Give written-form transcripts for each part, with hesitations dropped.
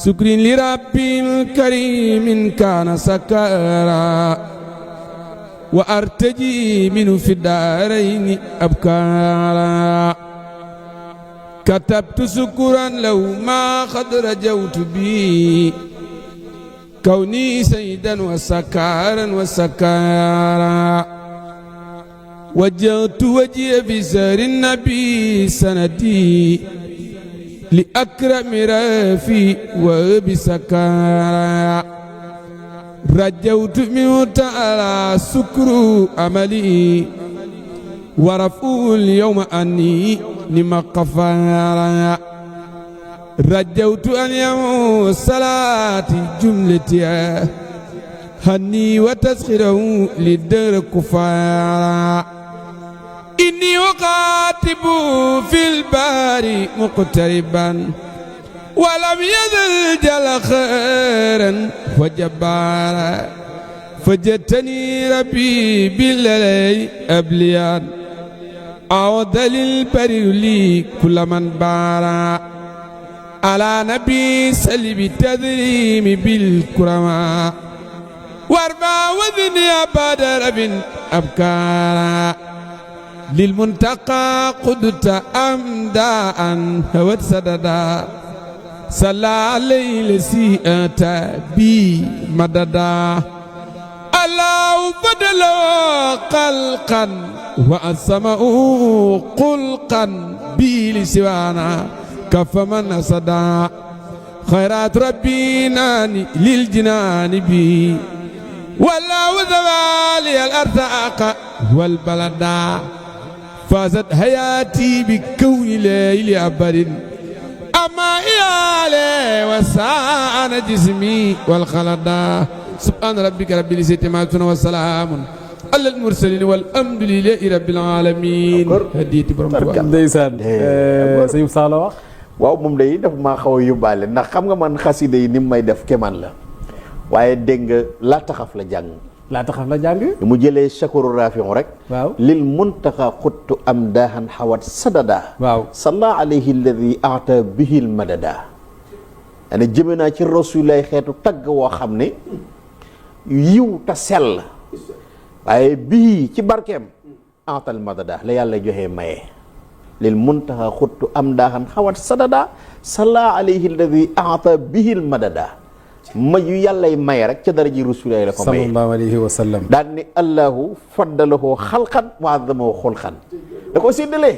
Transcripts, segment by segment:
سكر لرب كريم كان سكارا وأرتجي منه في الدارين أبكارا كتبت سكرا لو ما قد رجوت بي كوني سيدا وسكارا وسكارا وجهت وجهي في سر النبي سندي لأكرم رافي وبسكارا رجوت منه تعالى سكر أملي ورفعه اليوم أني لما قفارا رجوت أن يمو الصلاة جملتها هني وتسخره للدر كفارا إني وقاتب في البار مقتربا ولم يزل جل خيرا وجبارا فجتني ربي بالليل أبليان أعود للبر لي كل من بارا على نبي سلب التذريم بالكرماء وارفع وذني بعد رب أبكارا للمنتقى قدت أمداء هوت سددا صلى عليه لسي أتى بي مددا الله فضل قلقا وأسمأ قلقا بي لسوانا كف من صدا خيرات ربي ناني للجنان بي والله وذوالي الأرزاق والبلدا فازت حياتي بكون ليل أبد أما إيالي وسان جسمي والخلدا سبحان ربك رب العزة عما يصفون وسلام على المرسلين والحمد لله رب العالمين هديتي borom Tuubaa ndeysaan sëñ Sala wax waaw moom day daf maa xaw a yóbbaale ndax xam nga man xasida yi ni mu may def kemaan la waaye dégg nga laa taxaf la jàng mu jëlee shakuru rafion rek waaw lil muntaxa xuttu am daahan xawat sadada waaw salla alayhi alladi ata bihi l madada ane jëme naa ci rasulillah xeetu tagg woo xam ne yiw ta sell waaye bii ci barkeem atal madada la yàlla joxee maye lil muntaxa xuttu am daahan xawat sadada salla alayhi alladi ata bihi l madada ma yu yàllay maye rek ca dara ji rasulillah la ko maye sallallahu alayhi wa sallam daan ni allahu faddalahu xalqan wa azamahu xulqan da ko séddalee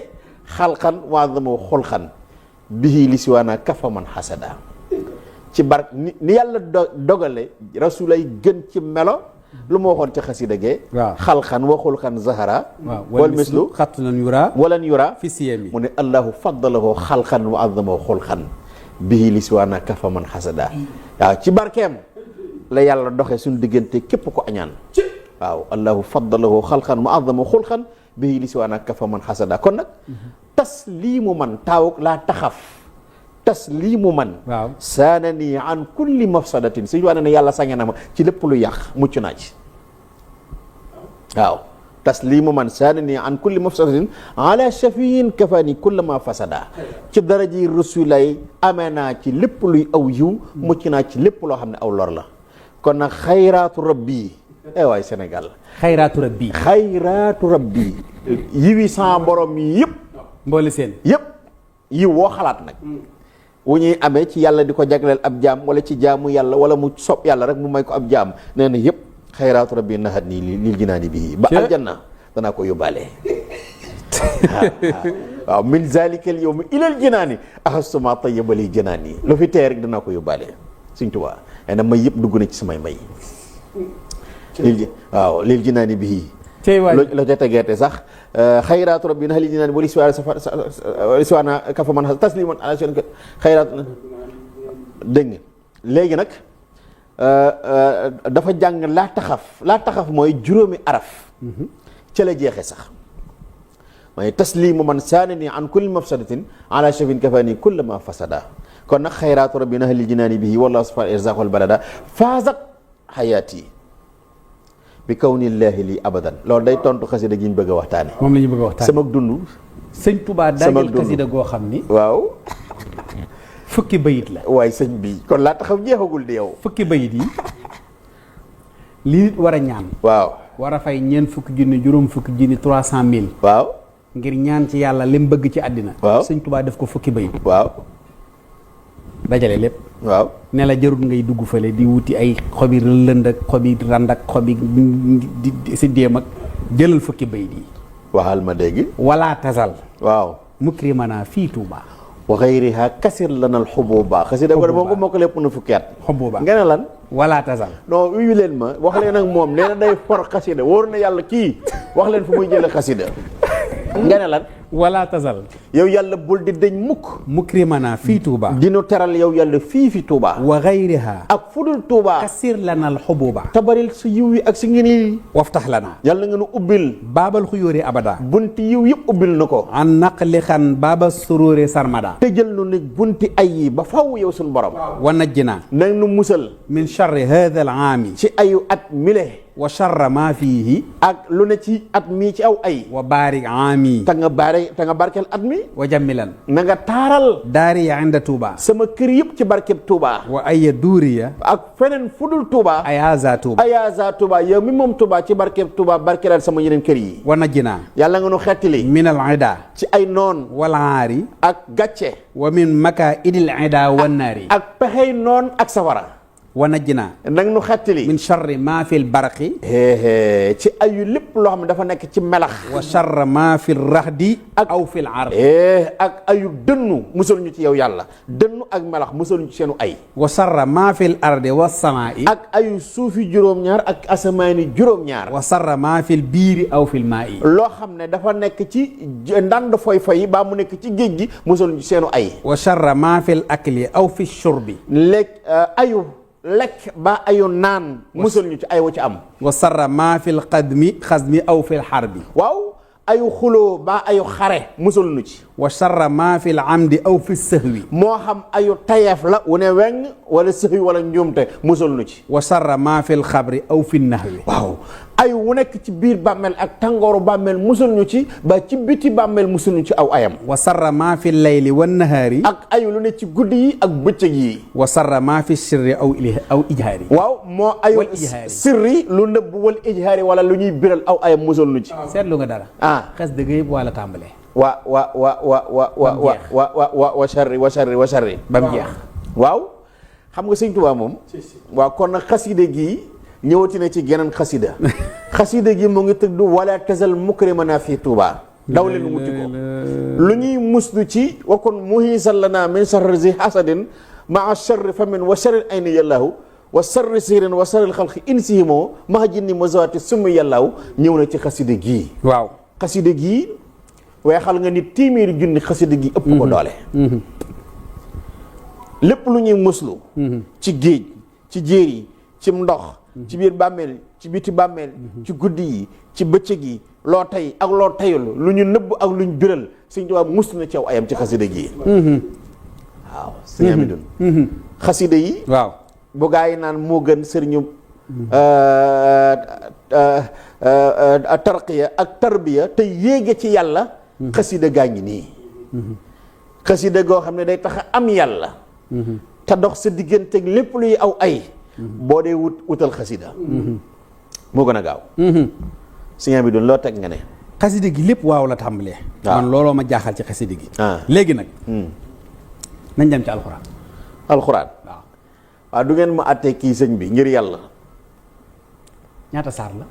xalqan wa azamahu xulqan bihi li siwaana kafa man xasada ci barke ni yàlla dogale rasulillah gën ci melo lu ma waxoon ci xasida gee waaw xalqan wa xulqan zahara wal mislu xatlan yura walan yura fi siyami mu ne allahu faddalahu xalqan wa azamahu xulqan bihi li siwaana kafa man xasada waaw ci barkeem la yàlla doxee suñu diggante képp ko añaan waaw allahu faddalahu xalqan wa azamahu xulqan bihi li siwaana kafa man xasada kon nag tasliimu man taawuk laa taxaf tasliimu man waaw saana nii an kulli mafsadatin suñu waa ne yàlla sange na ma ci lépp lu yàq mucc naa ci waaw taslimu man saanani an kulli mafsadatin ala shafiin kafani kulla ma fasada ci daraji rasulay amee naa ci lépp luy aw yiw mucc naa ci lépp loo xam ne aw lor la kon nag xayraatu rabbi waay Sénégal xayraatu rabbi yiwi sa borom yi yëpp mboole seen yëpp yiw woo xalaat nag wu ñuy amee ci yàlla di ko jagleel ab jaam wala ci jaamu yàlla wala mu sopp yàlla rek mu may ko ab jaam nee na yëpp xayraatu rabbi nahat nii lil jinaani bii ba aljanna danaa ko yóbbaale waaw min zalikal yawmi ilal jinaani ahastuma tayyibali jinaani lu fi tee rek danaa ko yóbbaale Sëñ Tuubaa nee na may yëpp dugg na ci samay may lil jinaani bii la ca tegeete sax xayraatu rabbi nahat lil jinaani wali siwaana kafa man tasliman ala xayraatu dégg nga léegi nag dafa jàng laa taxaf mooy juróomi araf ca la jeexe sax mooy taslimu man saanani an kulli mafsadatin ala shafin kafani kulla ma fasada kon nag xayraatu rabbi nahlil jinaani bihi wallahu subhanahu irzaq wal balada faazat xayaati bi kawnillahi li abadan loolu day tontu xasida gi ñu bëgg a waxtaane moom la ñu bëgg a waxtaane sama dund Sëñ Tuubaa daajal xasida goo xam ni waaw fukki bayit la. waaye sëñ bi kon laa taxaw jeexagul di yow. fukki bayit yi li nit war a ñaan. waaw. war a fay ñeent fukki junni juróom fukki junni 300 000. waaw. ngir ñaan ci yàlla lim bëgg ci àddina. waaw sëñ Tuubaa def ko fukki bayit. waaw. dajale lépp. waaw. ne la jarut ngay dugg fële di wuti ay xobi lënd ak xobi rand ak xobi di si déem ak jëlal fukki bayit yi. waxal ma dégg. wala tasal. waaw. mukrimana fii Tuubaa. wa xayriha kasir lanal xububa xasida ko moom ko moo ko lépp na fukki at. xububa nga ne lan. wala tasal. non uyu leen ma wax leen ak moom nee na day for xasida wóor na yàlla kii wax leen fu muy jële xasida nga ne lan. wala tasal. yow yàlla bul di deñ mukk. mukrimana fii Tuubaa. dinu teral yow yàlla fii fi Touba. wa xayriha. ak fudul Touba. kasir lanal xububa. tabaril sa yiw yi ak si ngeen yi. waftax lana. yàlla nga nu ubbil. baabal xuyóori abada. bunti yiw yëpp ubbil na ko. an naqli xan baaba suróore sarmada. tëjal nu nag bunti ay yi ba faw yow suñu borom. wa najjina. nag nu musal. min charri hada al aami. ci ayu at mile. wa charra maa fiihi. ak lu ne ci at mii ci aw ay. wa baarik aami. te nga barkeel at mi. wa jammilan. na nga taaral. daariya inda Tuuba. sama kër yëpp ci barkeb Touba. wa aya duuriya. ak feneen fudul Touba. ayaza Tuuba. ayaza Touba yow mi moom Touba ci barkeb Touba barkeelal sama yeneen kër yi. wa najjina. yàlla nga nu xettali. min al ida. ci ay noon. wal aari. ak gàcce. wa min maka idil ida wan naari. ak pexey noon ak sawara. wa najjina. nag nu xettali. min charri maa fi l barqi. ci ayu lépp loo xam ne dafa nekk ci melax. wa charra maa fi raxdi. aw fi l ard. ak ayu dënnu musal ñu ci yow yàlla dënnu ak melax musal ñu ci seenu ay. wa charra maa fi l ardi wa samaa'i. ak ayu suufi juróom-ñaar ak asamaani juróom-ñaar. wa charra maa fi l biiri aw fi l maa'i. loo xam ne dafa nekk ci ndànd foy-foy baa mu nekk ci géej gi musal ñu ci seenu ay. wa charra maa fi l akli aw fi shurbi. lekk ayu lekk ba ayu naan musal ñu ci ay wa ci am. wa sarra maa fi l xasmi aw fi l xarbi. waaw ayu xuloo ba ayu xare musal ñu ci. wa sarra maa fi l amdi aw fi sahwi. moo xam ayu tayeef la wu ne weng wala sëhwi wala njuumte musal ñu ci. wa sarra maa fi l xabri aw fi nahwi. waaw ayu wu nekk ci biir bàmmeel ak tàngooru bàmmeel musal ñu ci ba ci biti bàmmeel musal ñu ci aw ayam. wa sarra maa fi layli wan nahaari. ak ayu lu ne ci guddi yi ak bëccëg yi. wa sarra maa fi sirri aw ijhaari. waaw moo ayu wal ijhaari. sirri lu nëbb wal ijhaari wala lu ñuy biral aw ayam musal ñu ci. seetlu nga dara. xes dëgg yëpp wala tàmbalee. wa sharri ba mu jeex. waaw xam nga sëñ Tuubaa moom. waaw kon nag xaside gii ñëwati na ci geneen xasida xasida gi mu ngi tudd wala tazal mukrimana fi Tuubaa. daw leen wuti ko lu ñuy muslu ci wakun muhisan lana min sharri zi hasadin maa sharri famin wa sharri ayni yàllaahu wa sharri sirin wa sharri xalqi insihimoo maa jinni mazawati summi yàllaahu ñëw na ci xasida gii. waaw xasida gii weexal nga ni téeméeri junni xasida gi ëpp ko doole. lépp lu ñuy muslu. ci géej ci jéer yi ci ndox. ci biir bàmmeel ci biti bàmmeel. ci guddi yi ci bëccëg yi loo tey ak loo tayul lu ñu nëbb ak lu ñu biral Sëñ Tuubaa muslu na ci aw ayam ci xasida gi. waaw sëñ Amidun xasida yi. waaw bu gaa yi naan moo gën sëriñu tarqiya ak tarbiya te yéege ci yàlla. xasida gaa ngi nii. xasida goo xam ne day tax a am yàlla. te dox sa digganteeg lépp luy aw ay. boo dee wutal xasida. moo gën a gaaw. sëñ bi doon loo teg nga ne. xasida gi lépp waaw la tàmbalee. man looloo ma jaaxal ci xasida gi. léegi nag. nañ dem ci alxuraan. alxuraan. waaw du ngeen ma àttee kii sëñ bi ngir yàlla. ñaata saar la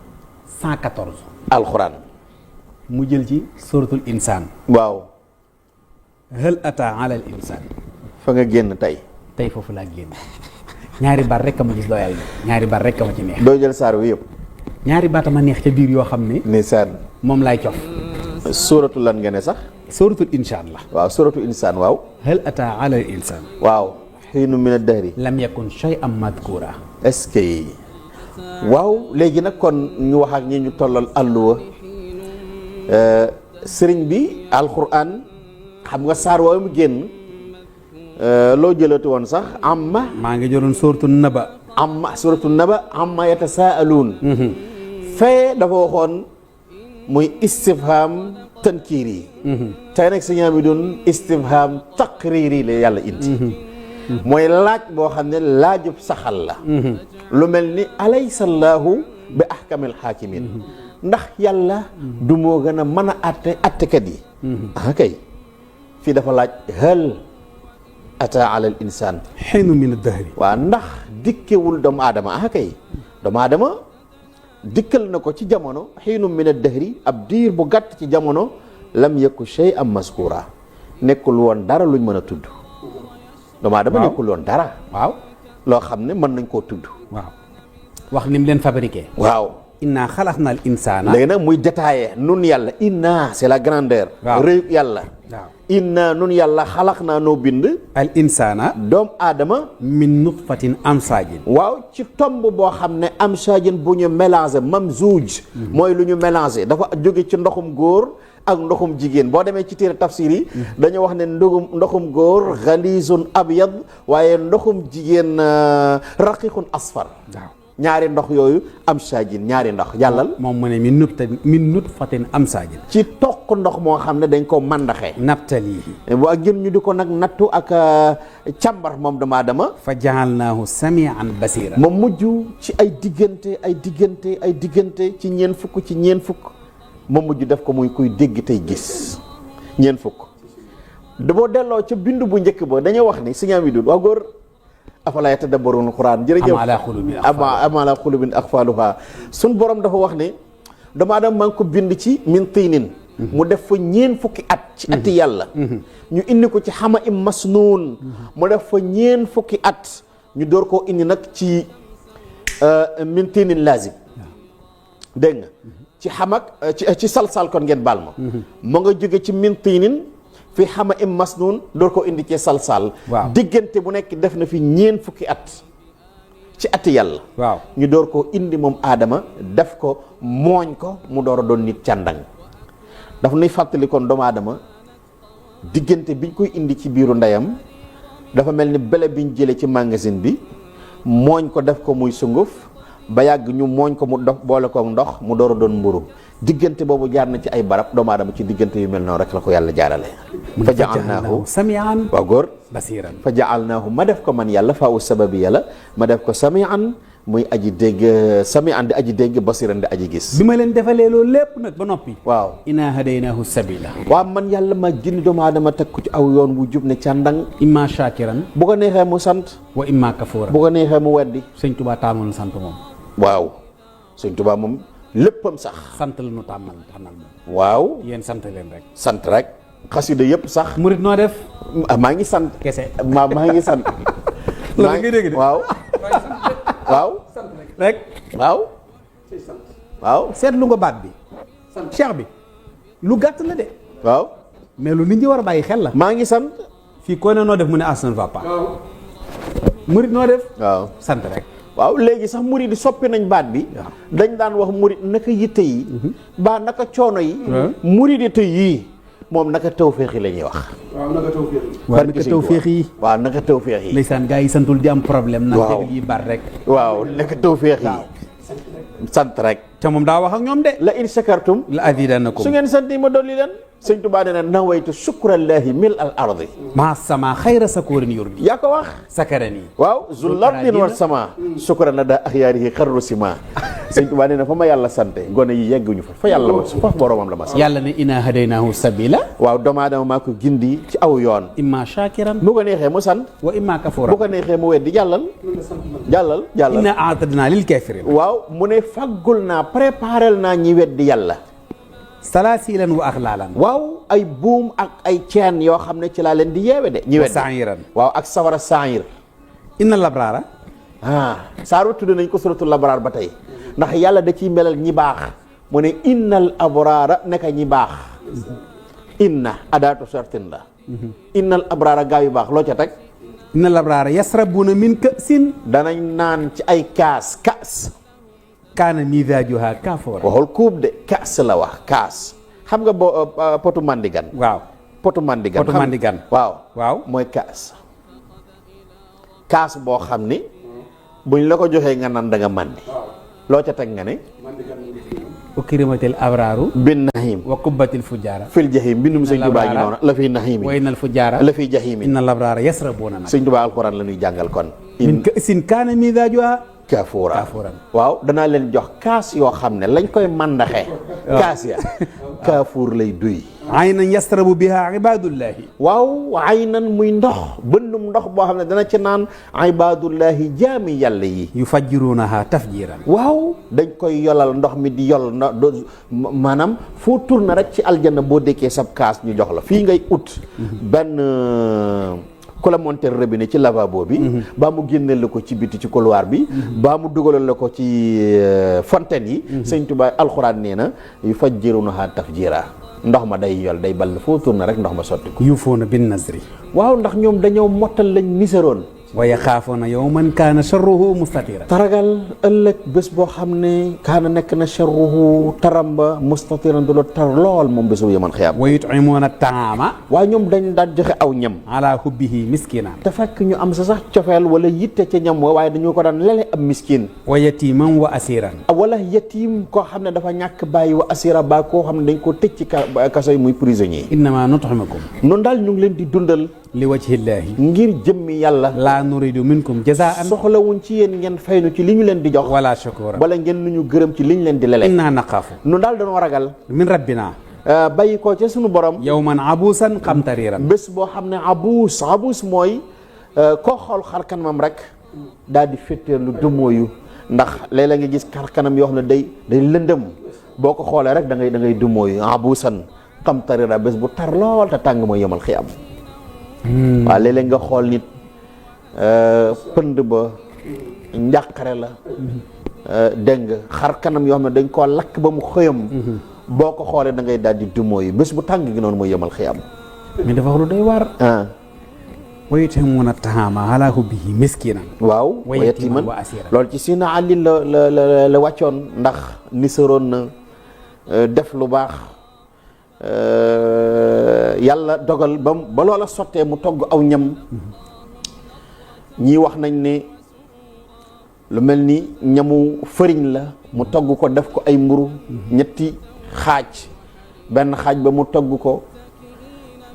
114. alxuraan. mu jël ci suratul insaan. waaw. hal ata ala al insaan. fa nga génn tey. tey foofu laa génn. ñaari baat rek a ma gis doyal ñaari baat rek a ma ci neex. doo jël saar wi yëpp. ñaari baat a ma neex ca biir yoo xam ne. ndeysaan. moom laay cof. suratul lan nga ne sax. suratul insaan la. waaw suratul insaan waaw. hal ata ala al insaan. waaw. xiinu min ad-dahri. lam yakun shay'an madkura. est-ce que. waaw léegi nag kon ñu wax ak ñi ñu tollal àlluwa. sëriñ bi alquran xam nga saar woowu mu génn. loo jëlati woon sax amma. maa ngi jëloon suratul naba. amma suratul naba amma yatasaaluun. fee dafa waxoon muy istifham tankiiri tey nag sëñ bi doon istifham taqriiri la yàlla indi mooy laaj boo xam ne laajub saxal la lu mel ni alaysa llaahu bi ahkamil haakimiin ndax yàlla du moo gën a mën a attekat yi kay fii dafa laaj hal ata ala al insaan xiinu min ad-dahri waaw ndax dikkewul doomu aadama kay doomu aadama dikkal na ko ci jamono xiinu min ad-dahri ab diir bu gàtt ci jamono lam yakku shay'an mazkuura nekkul woon dara luñ mën a tudd doomu aadama nekkul woon dara waaw loo xam ne mën nañ koo tudd waaw wax ni mu leen fabriqué waaw inna xalaqna al insana léegi nag muy détaillé nun yàlla inna c'est la grandeur rëyu yàlla waaw inna nun yàlla xalaq naa noo bind al insana doomu aadama min nutfatin amsaajin waaw ci tomb boo xam ne amsaajin bu ñu mélangé mamzuuj mooy lu ñu mélangé dafa jóge ci ndoxum góor ak ndoxum jigéen boo demee ci téere tafsir yi dañu wax ne ndoxum góor xaliizun abyad waaye ndoxum jigéen raqiqun asfar waaw ñaari ndox yooyu am saajin ñaari ndox jàllal moom mu ne min nutfatin amsaajin ci toq ndox moo xam ne dañ ko màndaxee nabtalihi waa gën ñu di ko nag nattu ak càmbar moom doomu aadama fa jaalnaahu samian basira moom mujj ci ay diggante ci ñeen fukk moom mujj def ko muy kuy dégg tey gis ñeen fukk boo delloo ca bindu bu njëkk ba dañoo wax ni Sëñ Amidou waa góor afalaa yatadabbaruuna al-Qur'aan jërëjëf am ala qulubin aqfaaluhaa suñ borom dafa wax ne doomu aadama maa ngi ko bind ci min tiinin mu def fa ñeen fukki at ci ati yàlla ñu indi ko ci xama im masnuun mu def fa ñeen fukki at ñu door koo indi nag ci min tiinin laazib dégg nga ci xamak ci salsal kon ngeen baal ma mu nga jóge ci min tiinin fi xama im masnuun door ko indi ci salsal diggante bu nekk def na fi ñeen fukki at ci ati yàlla waaw ñu door koo indi moom aadama def ko mooñ ko mu door a doon nit càndang daf nuy fàttali kon doomu aadama diggante biñ koy indi ci biiru ndeyam dafa mel ni bele biñ jëlee ci magasin bi mooñ ko def ko muy sunguf ba yàgg ñu mooñ ko mu dox boole ko ndox mu door a doon mburu diggante boobu jaar na ci ay barab doomu aadama ci diggante yu mel noonu rek la ko yàlla jaarale fa ja'alnaahu samian waaw góor basiran fa ja'alnaahu ma def ko man yàlla faawu sababi yàlla ma def ko samian muy aji dégg samian di aji dégg basiran di aji gis bi ma leen defalee loolu lépp nag ba noppi waaw inna hadaynaahu sabila waaw man yàlla ma gindi doomu aadama teg ko ci aw yoon wu jub ne càndang imma shakiran bu ko neexee mu sant wa imma kafura bu ko neexee mu weddi sëñ Tuubaa tàmmal sant moom waaw sëñ Tuubaa moom léppam sax sant la nu tàmmal moom waaw yéen sant leen rek sant rek xasida yëpp sax murit noo def maa ngi sant kese maa ngi sant la nga dégg de waaw waaw rek waaw seetlu nga baat bi cheikh bi lu gàtt la de waaw mais lu nit ñi war a bàyyi xel la maa ngi sant fii koo ne noo def mu ne ça ne va pas murit noo def waaw sant rek waaw léegi sax murit yi soppi nañ baat bi dañ daan wax murit naka yitte yi baa naka coono yi murit yi tey yii moom naka tawféex yi la ñuy wax waaw naka tawféex yi waaw naka tawféex yi ndeysaan gaa yi santul di am problème nag dégg yi bar rek waaw naka tawféex yi sant rek te moom daa wax ak ñoom de la in shakartum la azidannakum su ngeen sant yi ma dolli leen sëñ Tuubaa nee na nawaytu shukrallaahi mil al ardi maa sama xayra sakurin yurbi yaa ko wax sakarani waaw zul ardin wa sama shukran na daa axyaarihi xarru sima sëñ Tuubaa nee na fa ma yàlla sante gone yi yegguñu fa yàlla ma fa boromam la ma sant yàlla ne inna hadaynaahu sabila waaw doomu aadama maa ko gindi ci aw yoon imma shakiran bu ko neexee mu sant wa imma kafura bu ko neexee mu weddi jàllal inna a'tadna lil kafirin waaw mu ne faggul naa préparel naa ñi weddi yàlla salaasilan wa axlaalan waaw ay buum ak ay ceen yoo xam ne ci laa leen di yeewe de ñi weddi sa'iran waaw ak sawara saayir inna labraara saaru tudd nañ ko suratul labraar ba tey ndax yàlla da ciy melal ñi baax mu ne innal abraara neka ñi baax inna adaatu sartin la innal abraara gaa yu baax loo ca teg inna labraara yasrabuuna min ka'sin danañ naan ci ay kaas kaana mizaajuha kaafuura waxul kuub de kaas la wax kaas xam nga potu mandigan waaw potu mandigan waaw mooy kaas boo xam ni buñ la ko joxee nga naan da nga màndi loo ca teg nga ne ukrimatil abraaru bin nahim wa kubbatil fujjaara fil jahim bindum sëñ Tuubaa gi noonu la fi nahim wa innal fujjaara la fi jahim innal abraara yasrabuuna nag sëñ Tuubaa alxuraan la ñuy jàngal kon min ka'sin kaana mizaajuhaa kaafuuran waaw danaa leen jox kaas yoo xam ne lañ koy màndaxe kaas ya kaafuur lay duy aynan yasrabu bihaa ibaadullaahi waaw aynan muy ndox bënnum ndox boo xam ne dana ci naan ibaadullaahi jaami yàlla yi yufajjiruunahaa tafjiiran waaw dañ koy yolal ndox mi di yol maanaam foo tourné rek ci aljanna boo dékkee sab kaas ñu jox la fii ngay ut benn ku la monter robinet ci lavabo bi baa mu génneel la ko ci biti ci couloir bi baa mu dugalal la ko ci fontaine yi sëñ Tuubaa alxuraan nee na yufajjiruunahaa tafjiira ndox ma day yol day ball foo tourné rek ndox ma sotti ko yuufuuna bin nazri waaw ndax ñoom dañoo mottal lañ nisaroon wa yaxaafuuna yawman kaana sharruhu mustatira taragal ëllëg bés boo xam ne kaana nekk na sharruhu taramba mustatiran du la tar lool moom bésu yaman xiyaam wa yut'imuuna taama waaye ñoom dañ daan joxe aw ñam ala hubbihi miskinan te fekk ñu am sa sax cofeel wala yitte ca ñam wa waaye dañoo ko daan lele ab miskin wa yatiman wa asiran wala yatim koo xam ne dafa ñàkk bàyyi wa asira ba koo xam ne dañ koo tëj ci kaso yi muy prisonnier innama nut'imukum noonu daal ñu ngi leen di dundal li wajhillaahi ngir jëmmi yàlla laa nuridu minkum jazaan soxlawuñ ci yéen ngeen faynu ci li ñu leen di jox wala shukura wala ngeen nu ñu gërëm ci li ñu leen di lele inna naqaafu nu daal dañoo ragal min rabbina bàyyi ko ca sunu borom yawman abuusan qamtariiran bés boo xam ne abuus mooy koo xool xar kanamam rek daal di fétteerlu dumóoyu ndax léeg-léeg nga gis xar kanam yoo xam ne day lëndëm boo ko xoolee rek da ngay dumóoyu abuusan qamtariiran bés bu tar lool te tàng mooy yemal xiyam waaw léeg-léeg nga xool nit pënd ba njàqare la dégg nga xar kanam yoo xam ne dañ koo lakk ba mu xëyam boo ko xoolee da ngay daal di dumoo yi bés bu tàng gi noonu mooy yemal xiyam mais dafa wax lu doy waar wa yut'imuuna taama ala hubbihi miskinan waaw wa yatiman wa asiran loolu ci Sina Ali la wàccoon ndax nisaroon na def lu baax yàlla dogal ba loola sottee mu togg aw ñam ñii wax nañ ne lu mel ni ñamu fëriñ la mu togg ko def ko ay mburu ñetti xaaj benn xaaj ba mu togg ko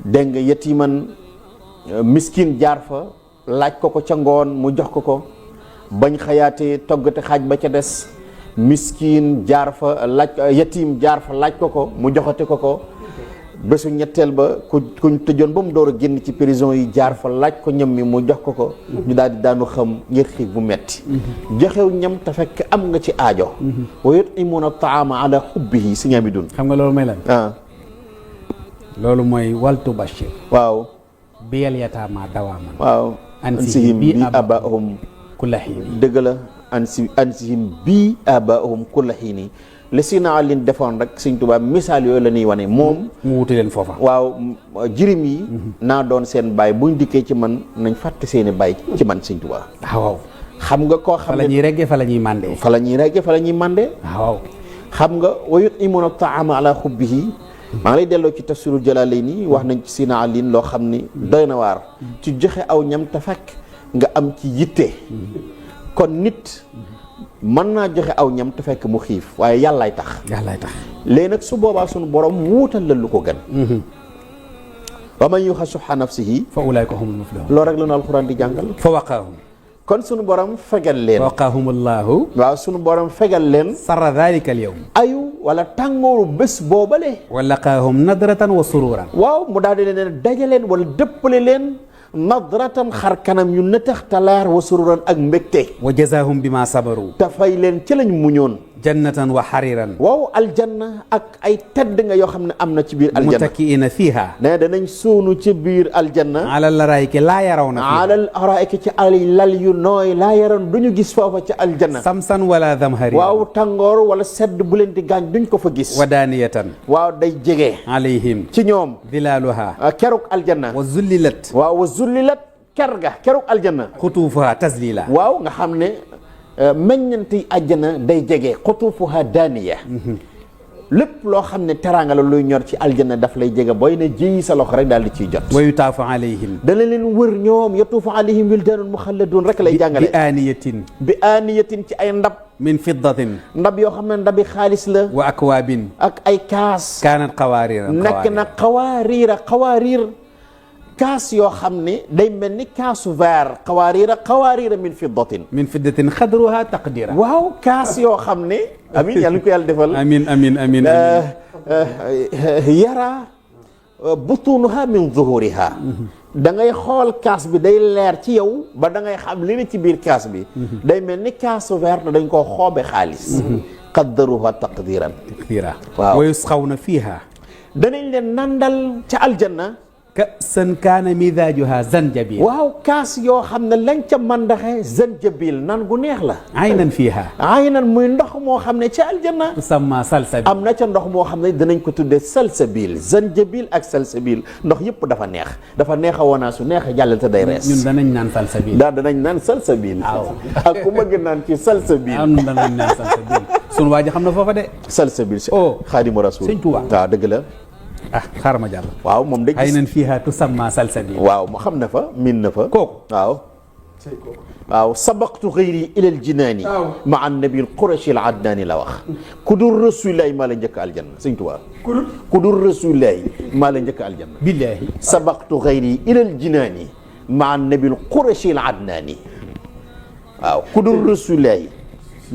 dégg nga yatiman miskin jaar fa laaj ko ca ngoon mu jox ko bañ xayaatee toggate xaaj ba ca des miskin jaar fa laaj yatim jaar fa laaj ko mu joxate ko bésu ñetteel ba kuñ tëjoon ba mu door a génn ci prison yi jaar fa laaj ko ñam mi mu jox ko ñu daal di daanu xam ngir xiif bu metti joxew ñam te fekk am nga ci aajo wa yut'imuuna taama ala hubbihi si ñami dun xam nga loolu may lan loolu mooy waltu bashir waaw biyal yataama dawaaman waaw ansihim bi abaahum kulla hiini dëgg la ansihim bi abaahum kulla hiini li Sina Ali defoon rek Sëñ Tuubaa misaal yooyu la ñuy wane moom mu wuti leen foofa waaw jirim yi naa doon seen baay buñ dikkee ci man nañ fàtte seeni baay ci man Sëñ Tuubaa waaw xam nga koo xam fa ne la ñuy reggee fa la ñuy mandee fa la ñuy reggee fa la ñuy mandee waaw xam nga wa yut'imuuna taama ala hubbihi maa ngi lay delloo ci tafsirul Jalaalayni wax nañ ci Sina Ali loo xam ni doy na waar ci joxe aw ñam te fekk nga am ci yitte kon nit mën naa joxe aw ñam te fekk mu xiif waaye yàllaay tax léegi nag su boobaa sunu borom wuutal la lu ko gën wa man yuuqa shuhha nafsihi fa ulaa'ika humul muflihuun loolu rek la nu alxuraan di jàngal fa waqaahum kon sunu borom fegal leen fa waqaahumullahu waaw sunu borom fegal leen sarra daalika al-yawm ayu wala tàngooru bés boobale wa laqaahum nadratan wa sururan waaw mu daal di leen dajaleen wala dëppale leen nadratan xar kanam yu nëtax talaar wa sururan ak mbégte wa jazaahum bima sabaru te fay leen ci lañ muñoon jannatan wa xariran waaw aljanna ak ay tedd nga yoo xam ne am na ci biir aljanna muttakiina fiiha ne danañ suunu ci biir aljanna ala laraayiki laa yarawna fiiha ala araa'iki ci ay lal yu nooy laa yaroon duñu gis foofa ci aljanna samsan wala damhari waaw tàngoor wala sedd bu leen di gaañ duñ ko fa gis wa daaniyatan waaw day jege alayhim ci ñoom dilaaluha keruk aljanna wa zullilat waaw wa zullilat keruk aljanna xutuufuha taslila waaw nga xam ne meññanti àjjana day jege xutuufuha daaniya lépp loo xam ne teraanga la luy ñor ci aljanna daf lay jege booy ne jiyi sa loxo rek daal di ciy jot wa yutaafu alayhim dana leen wër ñoom yatuufu alayhim wildaanun muxalladun rek lay jàngale bi aaniyatin ci ay ndab min fiddatin ndab yoo xam ne ndabi xaalis la wa akwaabin ak ay kaas kaanat qawaariira nekk na xawaariir kaas yoo xam ne day mel ni kaasu verre xawaariira min fiddatin xadruha taqdira. waaw kaas yoo xam ne amin yàlla ñu ko yàlla defal amin yara butunuha min zuhuriha da ngay xool kaas bi day leer ci yow ba da ngay xam li ne ci biir kaas bi day mel ni kaasu verre dañ koo xoobe xaalis qaddaruha taqdiran waaw wa yusqawna fiha danañ leen nandal ca aljanna ka'san kaana midaajuha zanjabil. waaw kaas yoo xam ne lañ ca mandaxe zanjabil nan gu neex la aynan fiha aynan muy ndox moo xam ne ca aljanna tusamma salsabil. am na ca ndox moo xam ne danañ ko tuddee salsabil zanjabil ak salsabil ndox yëpp dafa neex a wanaa su neex a jàllal te day rees ñun danañ naan salsabil. danañ naan salsabil waaw ak ku bëgg naan ci salsabil ñun danañ naan salsabil. sunu waa ji xam na foofa de salsabil xaadimu rasul sëñ Tuubaa waaw dëgg la xaaral ma jàll. waaw moom de gis aynan fiha tusamma salsabil. waaw ma xam na fa miin na fa kooku waaw sabaqtu xayri ilal jinaani ma an nabil qurashi al adnaani la wax ku dul rasulillahi maa la njëkk aljanna sëñ Tuubaa ku dul rasulillahi maa la njëkk aljanna billahi sabaqtu xayri ilal jinaani ma an nabil qurashi al adnaani waaw ku dul rasulillahi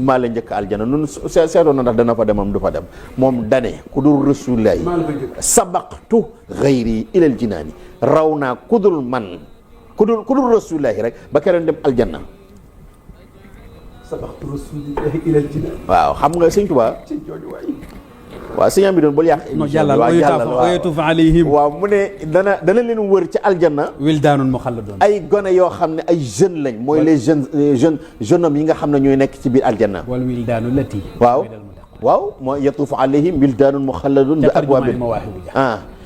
maa la njëkk aljana nun seetoon na ndax dana fa demam du fa dem moom dane ku dul rasulillahi sabaqtu xayri ilal jinaani raw naa ku dul man ku dul rasulillahi rek ba keneen dem aljanna sabaqtu rasulillahi ilal jinaani. waaw xam nga sëñ Tuubaa waaw sëñ am bi doon bul yàq jàllal wa yatuufu alayhim waaw mu ne dana leen wër ci aljanna wildaanun muxalladun ay gone yoo xam ne ay jeunes lañ mooy les jeunes hommes yi nga xam ne ñooy nekk ci biir aljanna wal wildaanu lati waaw mooy yatuufu alayhim wildaanun muxalladun bi abwaabin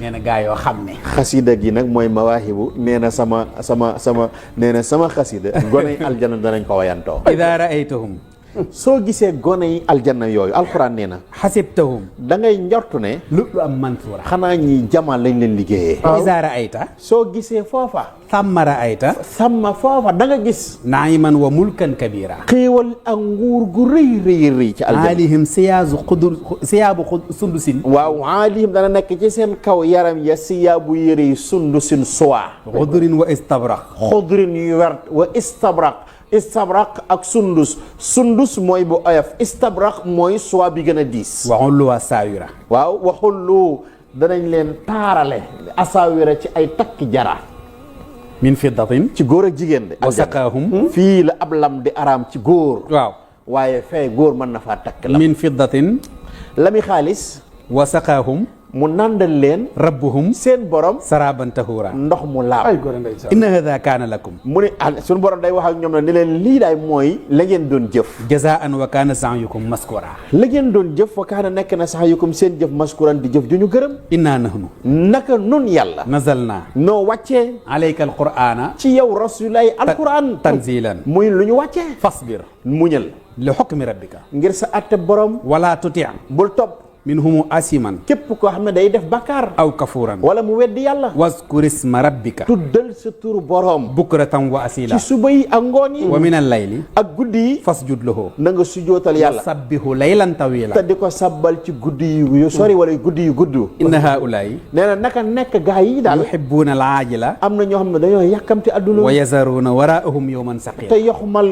nee na gaa yoo xam ne xasida gi nag mooy mawaahibu nee na sama nee na sama xasida gone yi aljanna danañ ko wayantoo idaa raaytahum soo gisee gone yi aljanna yooyu alxuraan nee na xasibtahum da ngay njortu ne lu am mansuura xanaa ñi jamal lañ leen liggéeyee idaa raayta soo gisee foofa thamma raayta sàmma foofa da nga gis naiman wa mulkan kabira xéewal ak nguur gu rëy ci aljanna alihim siyaabu sundusin waaw alihim dana nekk ci seen kaw yaram ya siyaabu yëre yi sundusin suwaa xudrin wa istabraq xudrin yu wert wa istabraq ak sundus mooy bu oyof istabraq mooy soie bi gën a diis waxullu wa saawira waaw waxullu danañ leen taarale asaawira ci ay takki jara min fiddatin ci góor ak jigéen de wa saqaahum fii la ab lam di araam ci góor waaw waaye fee góor mën na faa takk lam min fiddatin lami xaalis wa saqaahum mu nandal leen rabbuhum seen borom saraban tahura ndox mu laab inna hada kaana lakum mu ne suñu borom day wax ak ñoom ne leen lii daay mooy la ngeen doon jëf jazaan wa kaana sa'yukum maskura la ngeen doon jëf wa kaana nekk na sa'yukum seen jëf maskuran di jëf ju ñu gërëm inna nahnu naka nun yàlla nazalna noo wàccee alayka alqur'ana ci yow rasulullahi alquran tanzilan muy lu ñu wàccee fasbir muñal li hukmi rabbika ngir sa atte borom wala tuti' bul topp minhumu asiman képp koo xam ne day def bakkaar aw kafuran wala mu weddi yàlla wazkur isma rabbika tuddal sa turu borom bukratan wa asila ci suba yi ak ngoon yi wa min al-layli ak guddi yi fasjud lahu na nga sujootal yàlla sabbihu laylan tawila te di ko sabbal ci guddi yu sori wala guddi yu gudd inna haula'i nee na naka nekk gaa yi daal yuhibbuna al-ajila am na ñoo xam ne dañoo yàkkamti adduna wa yazaruna wara'ahum yawman saqila te yoxmal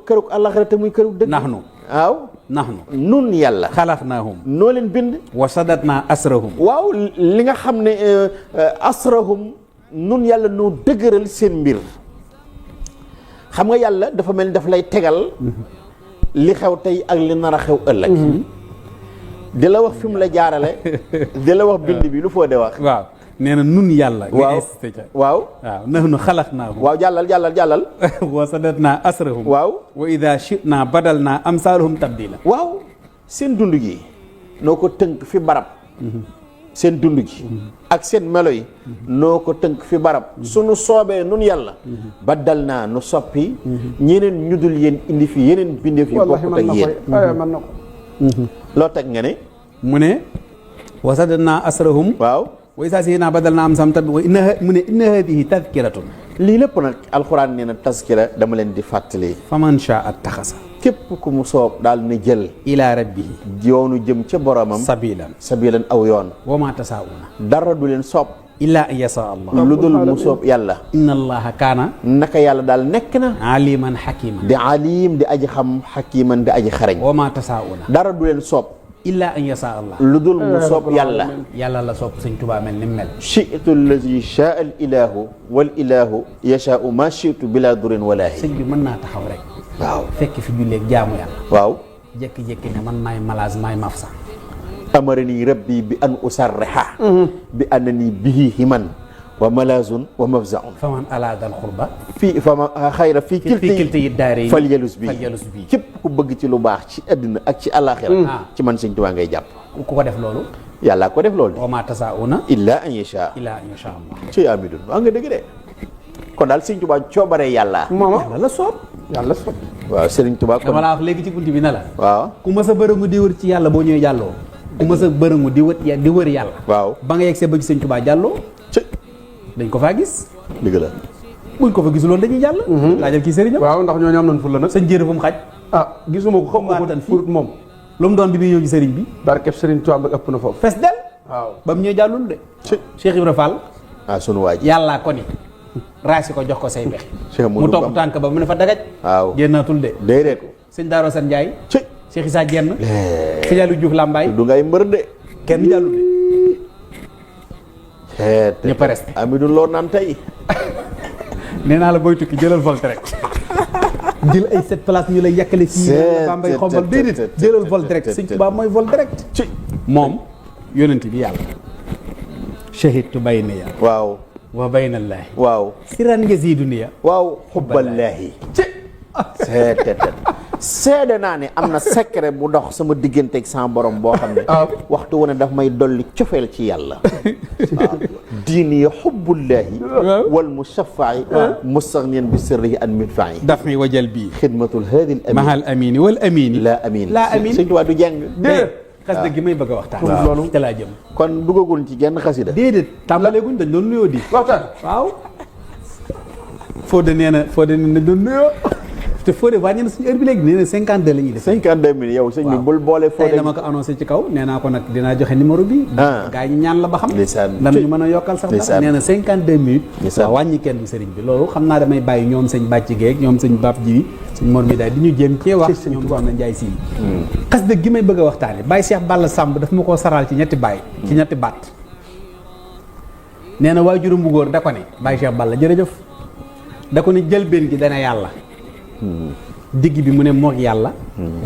kërug àllaxira te muy kërug dëgg nahnu waaw nahnu nun yàlla xalaqnaahum noo leen bind wa sadatna asrahum waaw li nga xam ne asrahum nun yàlla noo dëgëral seen mbir xam nga yàlla dafa mel ni daf lay tegal li xew tey ak li nar a xew ëllëg di la wax fi mu la jaarale di la wax bind bi lu foo de wax waaw nee na nun yàlla waaw nahnu xalaqnaahum waaw jàllal wa sadatna asrahum waaw wa ida shi'na badalna amsalahum tabdila waaw seen dund gi noo ko tënk fi barab seen dund gi ak seen melo yi noo ko tënk fi barab suñu soobee nun yàlla baddal naa nu soppi ñeneen ñu dul yéen indi fi yeneen bindeef yu bokkut ak yéen loo teg nga ne mu ne wa sadatna asrahum waaw wa isa si naa badal naa am sam tab mu ne inna hadihi tadkiratun lii lépp nag alxuraan nee na taskira dama leen di fàttali faman shaa attaxasa képp ku mu soob daal na jël ila rabbihi yoonu jëm ca boromam sabilan aw yoon wa ma tasaauna dara du leen soob illa an yasa allah lu dul mu soob yàlla inna allaha kaana naka yàlla daal nekk na aliman hakiman di alim di aji xam hakiman di aji xarañ wa ma tasaauna dara du leen soob illa an yasa allah lu dul mu soob yàlla yàlla la soob sëñ Tuubaa mel ni mu mel chitu allazi shaa al ilahu wal ilahu yashaau ma chitu bila durin walaahi sëñ bi mën naa taxaw rek waaw fekk fi julleeg jaamu yàlla waaw jékki-jékki ne man maay malaas maay mafsa amarani rabbi bi an usarriha bi annani bihi himan wa malazun wa mafzaun faman alaadal xurba fii fama xayra fii kilti yi daare fal yalus bi képp ku bëgg ci lu baax ci àddina ak ci àllaaxira ci man sëñ Tuubaa ngay jàpp ku ko def loolu yàlla ko def loolu wa ma tasaauna illa an yasha allah ci amidun waa nga dëgg de kon daal sëñ Tuubaa coobaree yàlla yàlla la soob waaw sëriñ Tuubaa kon dama la wax léegi ci bunti bi ne la waaw ku ma sa bërëngu di wër ci yàlla boo ñëwee jàlloo ku ma sa bërëngu di wër yàlla waaw ba nga yegg see ba ci sëñ Tuubaa jàlloo dañ ko faa gis dëgg la buñ ko fa gisul woon dañuy jàll laajal kii sëriñam waaw ndax ñooñu am nañ ful la nag sëñ jërë fu mu xaj gisuma ko xam ko furut moom lu mu doon bi muy ñëw ci sëriñ bi barkeb sëriñ Tuubaa ëpp na foofu fes del waaw ba mu ñëw jàllul de Cheikh Ibra Fall sunu waaj yàllaa ko ni raasi ko jox ko say bex Cheikh mu topp tànk ba mu ne fa dagaj waaw génnaatul de déedéet sëñ Daaro San Njaay Cheikh Issa Dieng fi jàllu Diouf Lambaay du ngay mbër de kenn jàllul de ñëpp a resté Amidou loo naan tey nee naa la booy tukki jëlal volte rek jël ay 7 places ñu lay yàkkale fii Bambay xombal déedéet jëlal vol direct sëñ Tuubaa mooy vol direct ci moom yonent bi yàlla shahidtu bayna ya waaw wa bayna allaahi waaw siran yaziduni ya waaw xubballaahi ci seede naa ne am na secret bu dox sama digganteeg sama borom boo xam ne waxtu wu ne daf may dolli cofeel ci yàlla waaw diini xubbullaahi wal mushaffa'i mustaghniyan bi sirrihi an midfa'i daf mi wajal bii xidmatul haadi al amin mahal amini wal amini la amin sëñ Tuubaa du jàng xasida gi may bëgg a waxtaan loolu te laa jëm kon duggagul ci genn xasida déedéet tàmbaleeguñ dañ doon nuyoo di waxtaan waaw Fodé nee na doon nuyoo te Fodé wàññi na suñu heure bi léegi nee na 52 la ñuy def 52 minutes yow sëñ bi bul boole Fodé tey dama ko annoncé ci kaw nee naa ko nag dinaa joxe numéro bi gaa yi ñaan la ba xam dana ñu mën a yokkal sax dara nee na 52 minutes waaw wàññi kenn du sëriñ bi loolu xam naa damay bàyyi ñoom sëñ bàcc geeg ñoom sëñ Bap ji sëñ Mor mi daal di ñu jéem cee wax ñoom wax na Njaay si xasida gi may bëgg a waxtaane Baye Cheikh Balla Samb daf ma koo saral ci ñetti baat nee na waajuram bu góor da ko ne Baye Cheikh Balla jërëjëf da ko ne jëlbeen gi dana yàlla digg bi mu ne moog yàlla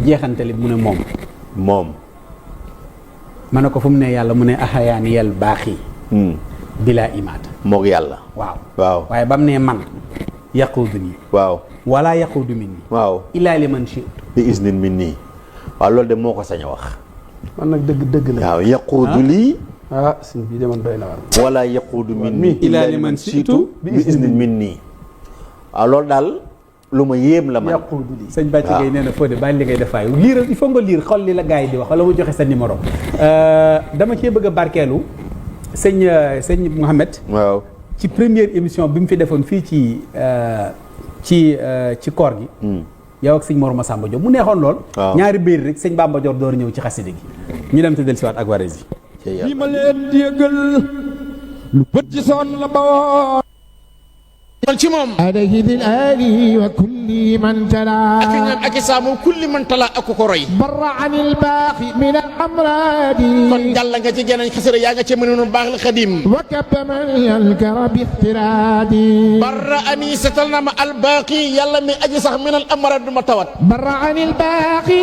jeexantali bi mu ne moom ma ne ko fu mu ne yàlla mu ne axayaan yel baax yi bilaa imaata moog yàlla waaw waaye ba mu ne man yaquudu nii waaw wala yaquudu min nii waaw ilaa li man shi'tu bi isnin min nii waaw loolu de moo ko sañ a wax man nag dëgg la waaw yaquudu lii sëñ bi de man doy na war wala yaquudu min nii ilaa li man shi'tu bi isnin min nii waaw loolu daal lu ma yéem la man sëñ Bàcci Gueye nee na Fodé bàyyi li ngay def faay liir il faut nga liir xool li la gars yi di wax wala mu joxe sa numéro dama cee bëgg a barkeelu sëñ Mouhamed waaw ci première émission bi mu fi defoon fii ci koor gi yow ak sëñ Mor Massamba Diop mu neexoon lool ñaari biir rek sëñ Bamba Dior door ñëw ci xasida gi ñu dem te del siwaat ak Warees yi li ma leen di yëgal lu bët ci soon la bawoo ci moom alayhi dil ali wa kulli man tala ak ñaan ak saamu kulli man tala ak ko roy barra anil baaxi min al amradi kon jàll nga ci geneen xasara yaa nga ci mënoon baax la xadim wa kabman yalkara bi ixtiradi barra ani setal na ma al baaqi yàlla mi aji sax min al amradi ma tawat barra anil baaxi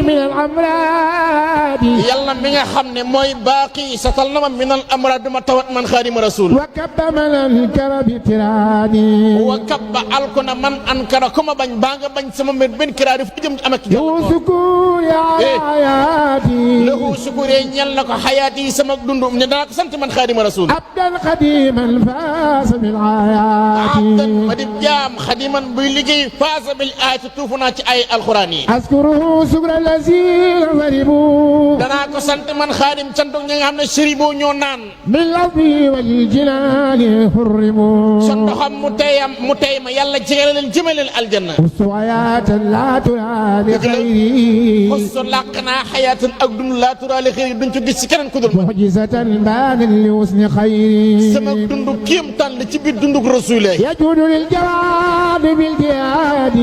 min al amradi yàlla mi nga xam ne mooy baaqi setal na ma min al amradi ma tawat man xaadima rasul wa kabman yalkara bi ixtiradi wa kabba alkona man ankara kuma bañ baa nga bañ sama mbir benn kiraari fu jëm am ak lahu sukur ya hayati lahu sukur ñel na ko xayaati sama dund ne danaa ko sant man xaadima rasul abdan xadiman faasa bil ayati abdan ma di jaam xadiman buy liggéey faasa bil ayati tuufu naa ci ay alxuraan yi askuru sukra lazina waribu danaa ko sant man xaadim cantoog ñi nga xam ne sëribo ñoo naan bil ardi wal jinaani hurrimu mu tey ma yàlla jegele leen jëme leen aljanna وسعيات لا ترى لخيري xos làq naa xayaatan ak dund laa turaale xëy duñ ko gis ci keneen ku dul ma معجزة بان لحسن خيري sama dund kéemtaan la ci biir dundug rasuule يجود للجواد بالجهاد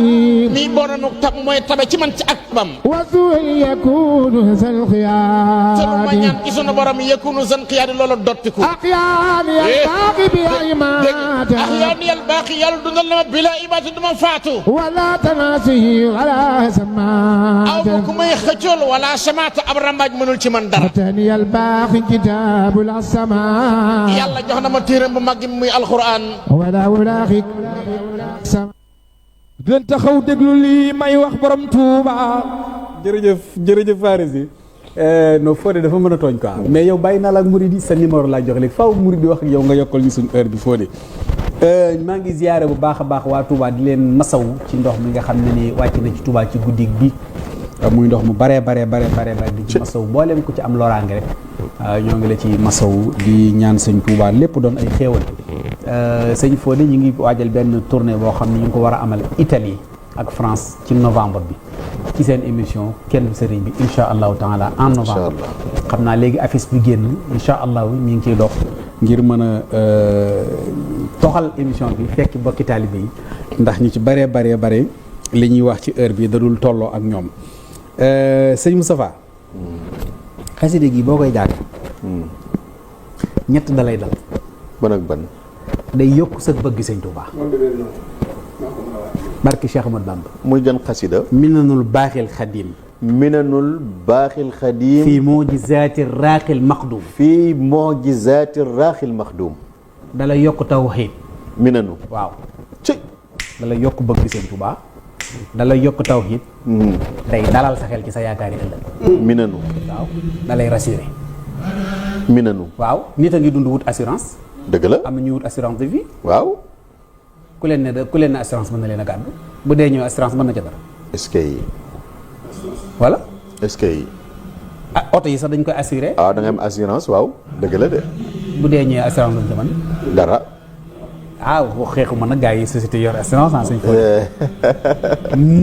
nii boonanu tab mooy tabe ci man ci ak tabam وسوء يكون ذا te lu ma الخياد ñaan ci sunu borom yakunu zan xiyaadi loola dottiku أحيان يلتقي بأيمات ahyaan yal baaqi yàlla dundal na ma bila ibaati duma faatu ولا تناسه ولا aw سمات ma ku may xëccool wala samaata ab rambaaj mënul ci man dara أتاني الباقي كتاب السماء yàlla jox na ma téeram bu mag muy alquran ولا ألاقي di leen taxaw déglu lii may wax borom Touba. jërëjëf Faris yi non Fodé dafa mën a tooñ quoi mais yow bàyyi naa la ak murid yi sa numéro laa jox léegi faaw murid di wax ak yow nga yokkal ñu suñu heure bi Fodé maa ngi ziyaare bu baax a baax waa Touba di leen masaw ci ndox mi nga xam ne ni wàcc na ci Touba ci guddi bi muy ndox mu bare di ci masaw mboolem ku ci am loraange rek ñoo ngi la ci masaw di ñaan sëñ Touba lépp doon ay xéewal sëñ Fodé ñu ngi waajal benn tournée boo xam ne ñu ngi ko war a amal Italie ak France ci novembre bi ci seen émission kenn sëriñ bi insha allahu taala en novembre xam naa léegi affiche bi génn insha allahu ñu ngi ciy dox ngir mën a toxal émission bi fekk bokki taalibe yi ndax ñu ci bare li ñuy wax ci heure bi da dul tolloo ak ñoom sëñ Moustapha xaside gi boo koy jàng ñett dalay dal ban ak ban day yokk sa bëgg sëñ Touba barki Cheikh Ahmad Bamba muy gën xasida minanul baaxil xadim minanul baaxil xadim fii mujizaati raaqil maqdum fii mujizaati raaxil maxdum dalay yokk tawxiid minanu waaw ci dalay yokk bëgg sëñ Touba dalay yokk tawxiid day dalal sa xel ci sa yaakaari ëllëg minanu waaw dalay rassuré minanu waaw nit a ngi dund wut assurance dëgg la am na ñuy wut assurance de vie waaw ku leen ne assurance mën na leen a gàddu bu dee ñëw assurance mën na ca dara est-ce que voilà est-ce que ah oto yi sax dañ koy assuré da nga am assurance waaw dëgg la de bu dee ñëwee assurance duñ ca mën dara wax xeexu man nag gars yi société yor assurance suñ ko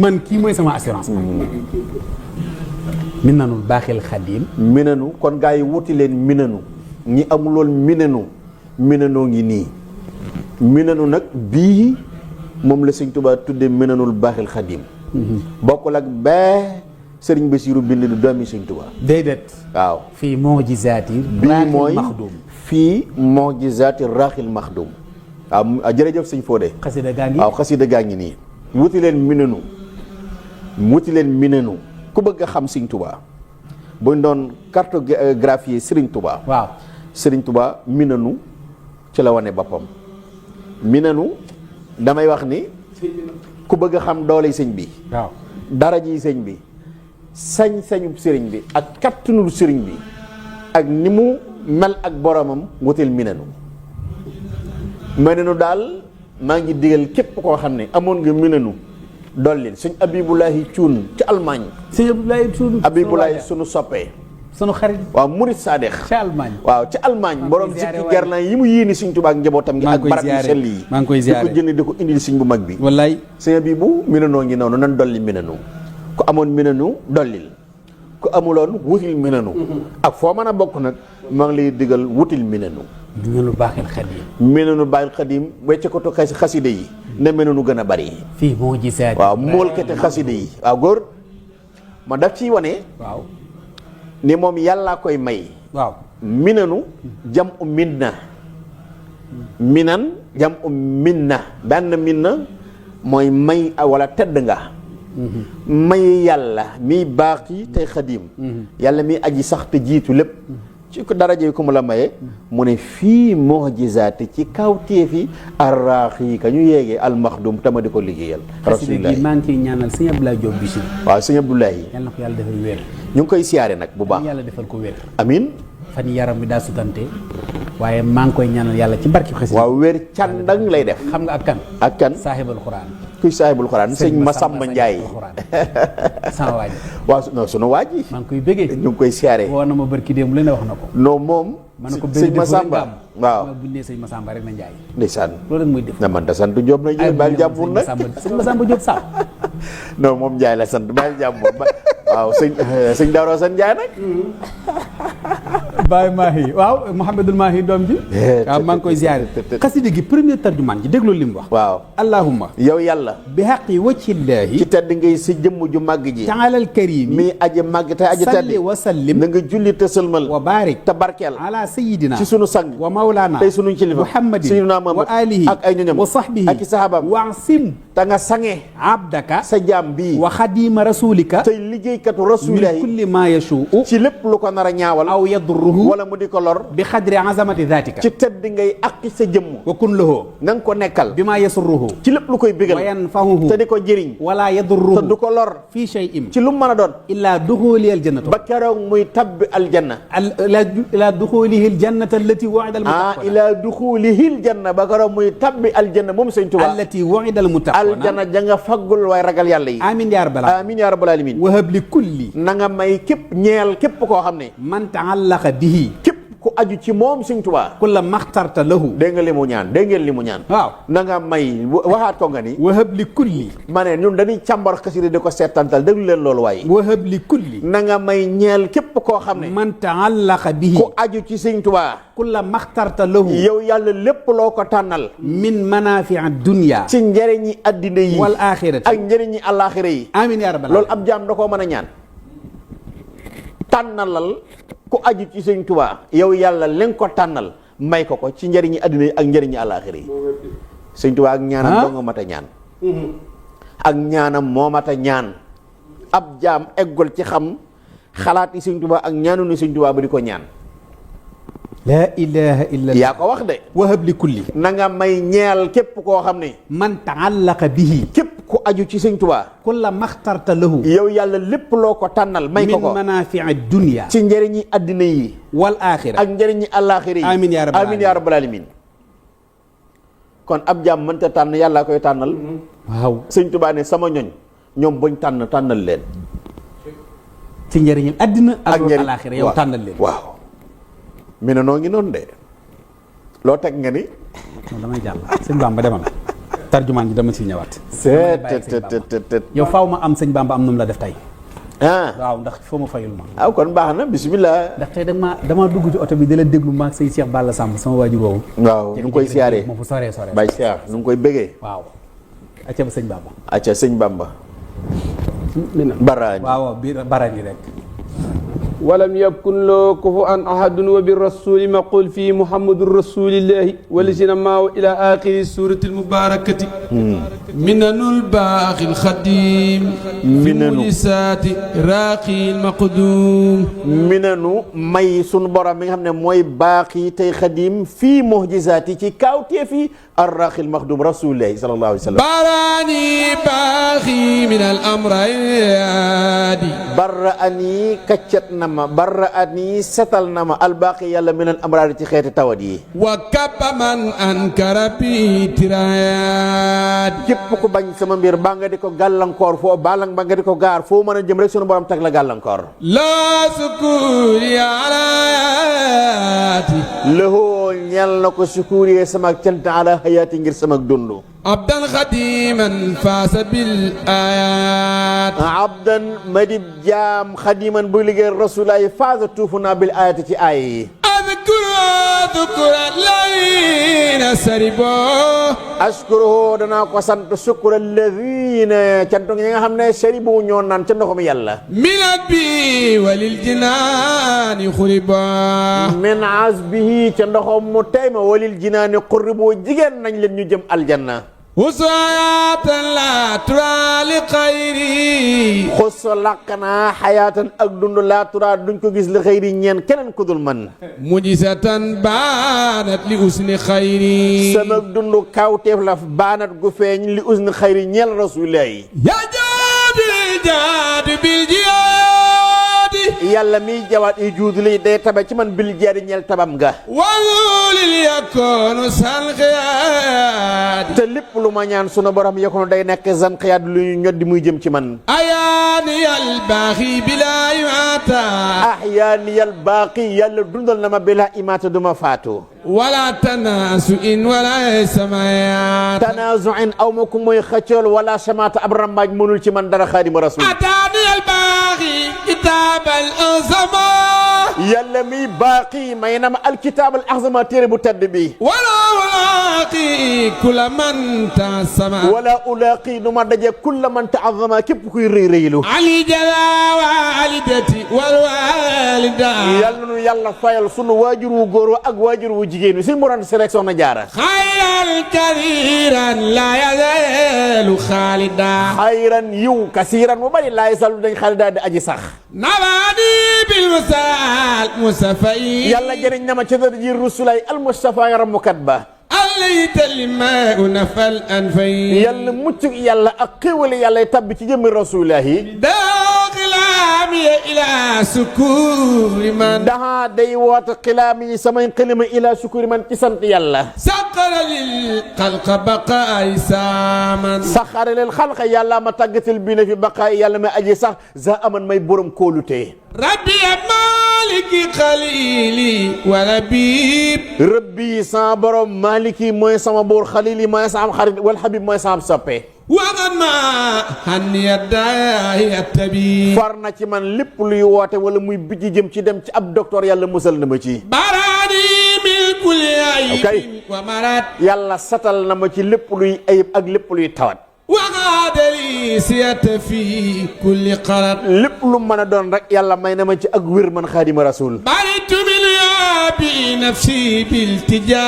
man kii mooy sama assurance min nanul baaxil xadim minanu kon gars yi wuti leen minanu ñi amuloon minanoo ngi nii minanu nag bii moom la sëñ Tuubaa tuddee minanul baaxil xadim bokkul ak bee sëriñ Basiiru bind du doomi sëñ Tuubaa déedéet waaw fii mujizaati bii mooy maxdum fii mujizaati raaxil maxdum waaw jërëjëf sëñ Fodé xasida gaa ngi waaw xasida gaa ngi nii wuti leen minanu ku bëgg a xam sëñ Tuubaa buñ doon cartographier sëriñ Tuubaa waaw sëriñ Tuubaa minanu ci la wane boppam minanu damay wax ni ku bëgg a xam doole sëñ bi waaw daraji sëñ bi sañ-sañub sëriñ bi ak kattanul sëriñ bi ak ni mu mel ak boromam wutil minanu daal maa ngi digal képp koo xam ne amoon nga minanu dollil sëñ Abibulahi Cuun ci Allemagne sëñ Abibulahi Cuun Abibulahi sunu soppee sunu xarit waaw murit Sadex ci Allemagne waaw ci Allemagne borom sikki gerlan yi mu yéeni sëñ Tuubaa ak njabootam gi ak barab yu sell yi maa ngi koy ziyaare di ko jënd di ko indil sëñ bu mag bi wallaay sëñ bi bu minanoo ngi noonu nan dolli minanu ku amoon minanu dollil ku amuloon wutil minanu ak foo mën a bokk nag maa ngi lay digal wutil minanu minanu baaxil xadim minanu baaxil xadim wecce ko to xaside yi ne minanu gën a bari fii mujizaati waaw moolkete xaside yi waaw góor ma daf ciy wane waaw ni moom yàllaa koy may waaw minanu jam u minna minan jam u minna benn minna mooy may wala tedd nga may yàlla miy baax yi tey xadim yàlla miy aji sax te jiitu lépp ci ko daraje ko mu la maye mu ne fii mu'jizaati ci kaw téefi arraax yi ka ñu yéegee almaxdum tama di ko liggéeyal rasulillah maa ngi ciy ñaanal sëñ Abdoulaye Diop Bichri waaw sëñ Abdoulaye yàlla na ko yàlla defal wér ñu ngi koy siyaare nag bu baax yàlla defal ko wér amin fan yaram bi daa sutante waaye maa ngi koy ñaanal yàlla ci barki xasida waaw wér càndang lay def xam nga ak kan saaxibul xuraan kuy saahibul xuraan sëñ Masamba Njaay sama waaj waaw non sunu waaj yi maa ngi koy bëggee ñu ngi koy siyaare woo na ma barki démb lu ne wax na ko non moom ma ne ko sëñ Masamba waaw bu ñu nee sëñ Masamba rek na Njaay ndeysaan loolu rek mooy def na man da sant Jóob na jël baal jàmbur nag sëñ Masamba Jóob Sall non moom Njaay la sant baal jàmbur waaw sëñ Daaro San Njaay nag Baye Mahi waaw Mouhamadul Mahi doom ji waaw maa ngi koy ziare xasida gi premier tarjumaan ji déglu li mu wax waaw allahumma yow yàlla bi haqi wajhillaahi ci tedd ngay si jëmm ju màgg ji taalal karimi mi aji màgg te aji tedd salli wa sallim na nga julli te sëlmal wa barik te barkeel ala sayidina ci sunu sang wa mawlana tey sunu kilifa muhammadin sayyidina Muhammad wa alihi ak ay ñoñam wa sahbihi ak i sahabaam waasim te nga sange abdaka sa jaam bii wa xadima rasulika tey liggéeykatu min rasulillahi kulli ma yashuu ci lépp lu ko nar a ñaawal aw yadruhu wala mu di ko lor bi xadri azamati dhatika ci tedd ngay aqi sa jëmm wa kun lahu na nga ko nekkal bi ma yasurruhu ci lépp lu koy bégal wa yanfahuhu te di ko jëriñ wala te yadruhu du ko lor fi shay'in ci lu mu mën a doon illa duxuli aljannatu ba keroog muy tabbi aljanna ila duxulihi aljannata allati wu'ida almuttaquna ila duxulihi aljanna ba keroog muy tabbi aljanna moom sëñ Tuubaa allati wu'ida almuttaquna aljanna ja nga faggul way ragal yàlla yi amin ya rabbal amin ya rabbal alamin wahab li kulli na nga may képp ñeel képp koo xam ne man ta'allaqa bihi képp ku aju ci moom sëñ Tuubaa kulla maxtarta lahu dégg nga li mu ñaan dégg ngeen li mu ñaan waaw na nga may waxaat ko nga ni wahab li kulli ma ne ñun dañuy càmbar xasida di ko seetantal déglu leen loolu waaye wahab li kulli na nga may ñeel képp koo xam ne man ta'allaqa bihi ku aju ci sëñ Tuubaa kulla maxtarta lahu yow yàlla lépp loo ko tànnal min manafi'a dunya ci njëriñi addina yi wal axirati ak njëriñi àllaaxira yi amin ya rabbal loolu ab jaam da koo mën a ñaan tànnalal ku aju ci sëñ Tuubaa yow yàlla li nga ko tànnal may ko ci njëriñi addina yi ak njëriñi àllaaxira yi sëñ Tuubaa ak ñaanam doo nga mat a ñaan ak ñaanam moo mat a ñaan ab jaam eggul ci xam xalaat yi sëñ Tuubaa ak ñaanu ni sëñ Tuubaa ba di ko ñaan la ilaha illa yaa ko wax de wahab li kulli na nga may ñeel képp koo xam ne man ta'allaqa bihi képp ku aju ci sëñ Tuubaa kulla maxtarta lahu yow yàlla lépp loo ko tànnal may ko min ko manafi'i dunya ci njëriñi addina yi wal axira ak njëriñi àllaaxira yi amin ya rabbal amin ya rabbal alamin kon ab jaam mënta tànn yàlla koy tànnal waaw sëñ Tuubaa ne sama ñoñ ñoom buñ tànnal leen ci njëriñal addina ak njëriñ alaxira yow tànnal leen waaw mi ne noo ngi noonu de loo teg nga ni non damay jàll sëñ Bamba demal tarjumaan ji dama si ñëwaat seet yow faaw ma am sëñ Bamba am nu mu la def tey ah waaw ndax foo ma fayul ma aw kon baax na bismillah ndax tey dama dugg ci oto bi di la déglu maag say Cheikh Balla Samb sama waajur woowu waaw nu ngi koy siyaaree moom fu soree soree bay Cheikh nu ngi koy bëggee waaw acca ba sëñ Bamba acca sëñ Bamba baraani waaw biir baraani rek ولم يكن له كفوا أحد وبالرسول مقول فيه محمد رسول الله والذين معه إلى آخر السورة المباركة منن الباقي الخديم في مجلسات راقي المقدوم minanu may sunu borom mi nga xam ne mooy baaqi tey xadim fii muhjizaati ci kaawteef yi arraqil maxdum rasulillahi sallallahu alayhi wa sallam براني باقي من الأمراض barra ani kaccat na ma barra ani setal na ma albaaqi yàlla minal amraadi ci xeeti tawat yi وكب من أنكر بترايات képp ku bañ sama mbir baa nga di ko gàllankoor foo balang ba nga di ko gaar foo mën a jëm rek sunu borom teg la gàllankoor لا سكوري على آياتي lëhoo ñeel na ko sukuuriyee sama cant ala hayaati ngir sama dund عبدا خديما فاز بالآيات abdan madib jaam xadiman buy liggéey rasulaay faasa tuufu naa bil ayati ci aaya yi أذكر الذين سربوا ashkuruhu danaa ko sant sukura alladina cantu ñi nga xam ne saribu ñoo naan ca ndoxum yàlla من أبي وللجنان خربا min asbihi ca ndoxum mu tey ma walil jinaani qurribu jigéen nañ leen ñu jëm aljanna وسايات لا ترى لخيري xusso làq naa xayaatan ak dund laa turaa duñ ko gis li xëyri ñeen keneen ku dul man معجزة بانت لحسن خيري sama dund kawteef la baanat gu feeñ li usni xëyri ñeel rasulillahi يا جاد الجاد بالجياد yàlla miy jawaat i juud li day tabe ci man bil jaari ñeel tabam nga walulil yakunu sanqiyaat te lépp lu ma ñaan sunu borom yakunu day nekk zanqiyaat lu ñu ñoddi muy jëm ci man ayaani al baaxi bila imaata ahyaani al baaqi yàlla dundal na ma bila imaata duma faatu wala tanaasu in wala samayaat tanaasu in aw ma ku mooy xëccool wala samaata ab rambaaj mënul ci man dara xaadimu rasul ataani al baaxi kitaab al azama yàlla mi baaqi may na ma alkitaab al azama téere bu tedd bi wala ulaaqi kulla man taasama wala ulaaqi nu ma daje kulla man taazama képp kuy rëy rëylu ali jala walidati wal walida yàlla nu yàlla fayal sunu waajur wu góor ak waajur wu jigéen wi si muraan si rek soxna jaara xayran kasiiran la yazalu xaalida xayran yiw kasiiran mu bari laa yazalu dañ xaalida di aji sax nabaani bil musaal musafay yàlla jëriñ na ma ca dara ji rusulay al mustafa ramukat ba alayta lima nafal anfay yàlla mucc yàlla ak xéwale yàlla tabbi ci jëmmi rasulahi xilaami ila sukuri man daha day woote xilaami samay xilima ila sukuri man ci sant yàlla saqara lil xalqa baqaay saaman saxara lil xalqa yàlla ma tàggatal bi na fi baqaay yàlla may aji sax za aman may borom kóolute rabbi maliki xalili wa rabib rabbi sa borom maliki mooy sama buur xalili mooy sama xarit wal habib mooy sama soppe waxama xanniya daay attabi far na ci man lépp luy woote wala muy bijji jëm ci dem ci ab docteur yàlla musal na ma ci baraani min kulli ayib wa marat yàlla satal na ma ci lépp luy ayib ak lépp luy tawat waxaadali siyata fi kulli qarat lépp lu mën a doon rek yàlla may na ma ci ak wér man xaadima rasul baritu min bi nafsi biltija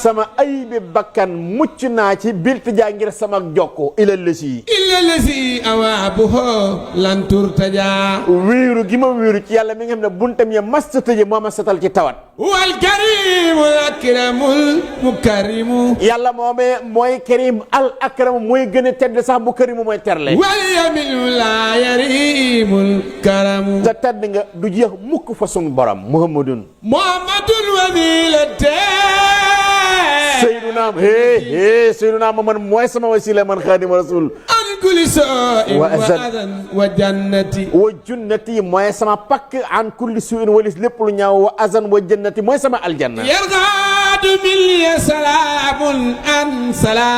sama ayibi bakkan mucc naa ci biltija ngir sama jokko ila lësi awaabuho lan turtaja wéeru gi ma wéeru ci yàlla mi nga xam ne buntam ya masta tëje moo ma setal ci tawat wal karimul akramul mukarrimu yàlla moomee mooy karim al akram mooy gën a tedd sax bu karimu mooy terle wal yaminu la yarimul karamu te tedd nga du jeex mukk fa sunu borom muhammadun wasilate Seyduna Seyduna ma man mooy sama wasila man xaadima rasul an kulli su'in wa adan wa jannati wa junnati mooy sama pakk an kulli su'in walis lépp lu ñaaw wa azan wa jannati mooy sama aljanna yargadu min salaamun an sala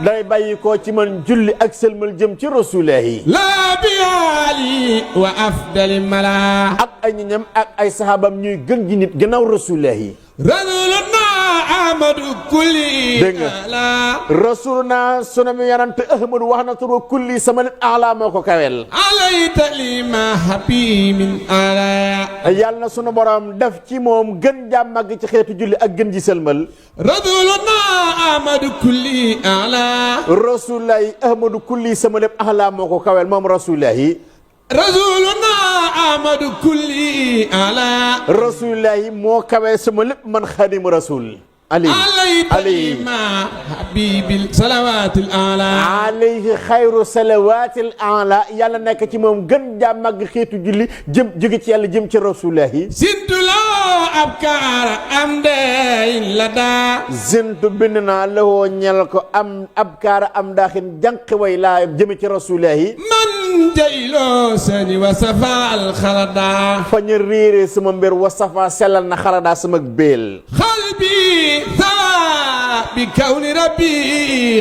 day bàyyi koo ci man julli ak sëlmal jëm ci rasulahi la biali wa afdali mala ak ay ñoñam ak ay sahabam ñuy gën ji nit gannaaw rasulahi rasuluna ahmadu kulli dégg nga rasuluna sunu mi yanante ahmadu wax na turu kulli sama nit ala moo ko kawel alayta lima habimin ala yàlla na sunu borom def ci moom gën jàmm màgg ci xeetu julli ak gën ji sëlmal rasuluna ahmadu kulli ala rasulahi ahmadu kulli sama lépp ala moo ko kawel moom rasulahi rasuluna ahmadu kulli ala rasulullahi moo kawee sama lépp man xadim rasul alayhi ma habibil salawatil ala alayhi xayru salawatil ala yàlla nekk ci moom gën jaa màgg xeetu julli jëm jóge ci yàlla jëm ci rasulullahi sintulo abkaara am day la daa zintu bind naa lawoo ñel ko am abkaara am daaxin jànqi way laa jëme ci rasulullahi man jayloo sani wa safa al xalada fa ñu réere sama mbir wa safa sellal na xalada sama béel xalbi sawa bi kawni rabbi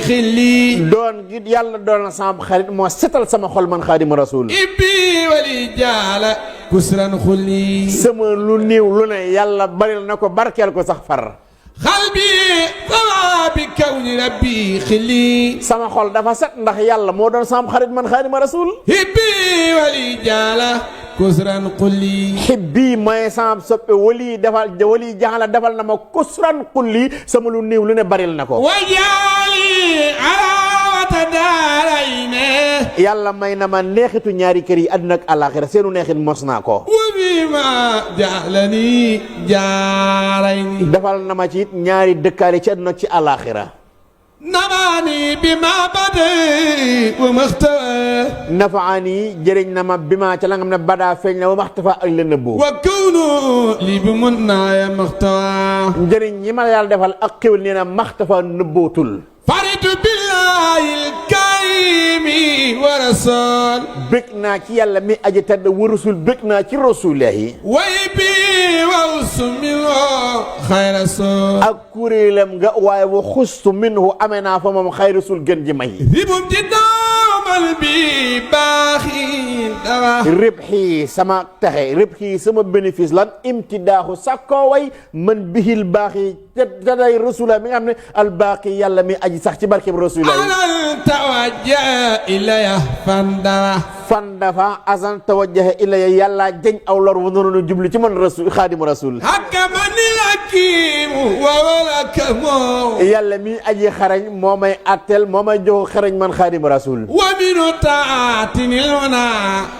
xilli doon gi yàlla doon na sama xarit moo setal sama xol man xaadima rasul ibbi wali jaala kusran xulli sama lu néew lu ne yàlla baril na ko barkeel ko sax far xalbi sawa bi kawni rabbi xilli sama xol dafa set ndax yàlla moo doon sama xarit man xaadima rasul ibbi wali jaala kusran xulli xibbi mooy sama soppe wali jaala defal na ma kusran xulli sama lu néew lu ne baril na ko wajaali alawata daarayne yàlla may na ma neexitu ñaari kër yi àdduna ak àllaaxira seenu neexit mos naa ko wabima jaalani jaarayni defal na ma ci it ñaari dëkkaale ci àdduna ak ci àllaaxira nafaani bi ma bade wa maxtawa nafaani jëriñ na ma bi ma ca la nga xam ne badaa feeñ na wa maxtafa ak la nëbboo wa kawnu li bi mun naaya maxtawa njëriñ ñi ma yàlla defal ak xéwal nee na maxtafa nëbbootul faritu billahi alkarimi wa rasul bëgg naa ci yàlla mi aji tedd wa rasul bëgg naa ci rasulillahi way bi wa usmilo xayra sol ak kuréelam nga waaye wa xustu minhu amee naa fa moom xayra rasul gën ji may ribum ci doomal bi baaxi dara ribxi sama taxe ribxi sama bénéfice lan imtidaaxu sakkoo way man bihil baaxi te day rasula mi nga xam ne albaqi yàlla mi aji sax ci barkeb rasula yi alal tawajja ilaya fandafa azan tawajjaha ilaya yàlla jëñ aw lor wu noonu jublu ci man rasul xaadimu rasul hakkamani lakimu wa walakamu yàlla mi aji xarañ moo may attel moo may jox xarañ man xaadimu rasul wa minu taatinil wana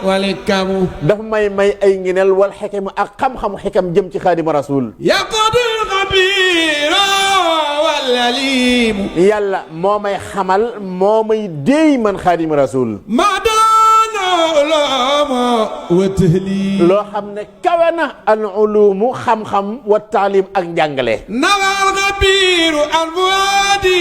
walikamu dafa may ay ngineel wal xikam ak xam-xamu xikam jëm ci xaadimu rasul yaqadul xabira wal alimu yàlla moo may xamal moo may déey man xaadimu rasul loo xam ne kawe na al ulumu xam-xam wa taalim ak njàngale nawal xabiru alfuadi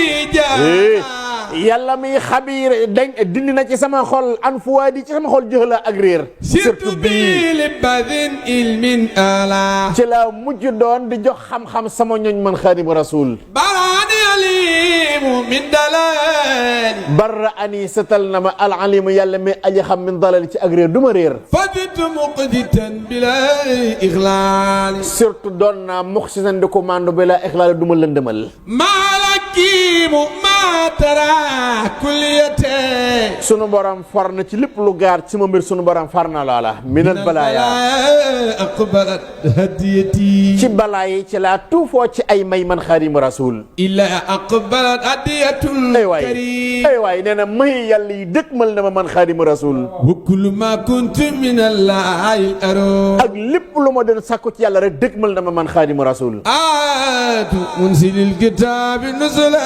yàlla muy xabiir dañ dindi na ci sama xol an fuwaadi ci sama xol jëla ak réer surtout bi li badin ilmin ala ci la mujj doon di jox xam-xam sama ñoñ man xaadimu rasul barani alimu min dalal barra ani setal na ma al alimu yàlla mi aji xam min dalal ci ak réer du ma réer faditu muqditan bila ixlaal surtout doon naa muxsisan di commande bila ixlaal du ma lëndëmal malakimu matara kulliyate sunu borom far na ci lépp lu gaar ci ma mbir sunu borom far na loola minal balaaya aqbalat hadiyati ci balaa yi ci laa tuufoo ci ay may man xaadimu rasul illa aqbalat hadiyatul karim ay waay nee na may yàlla yi dëkkmal na ma man xaadimu rasul wa kullu ma kuntu min allahi aro ak lépp lu ma doon sàkku ci yàlla rek dëkkmal na ma man xaadimu rasul atu unsilil kitabi nuzula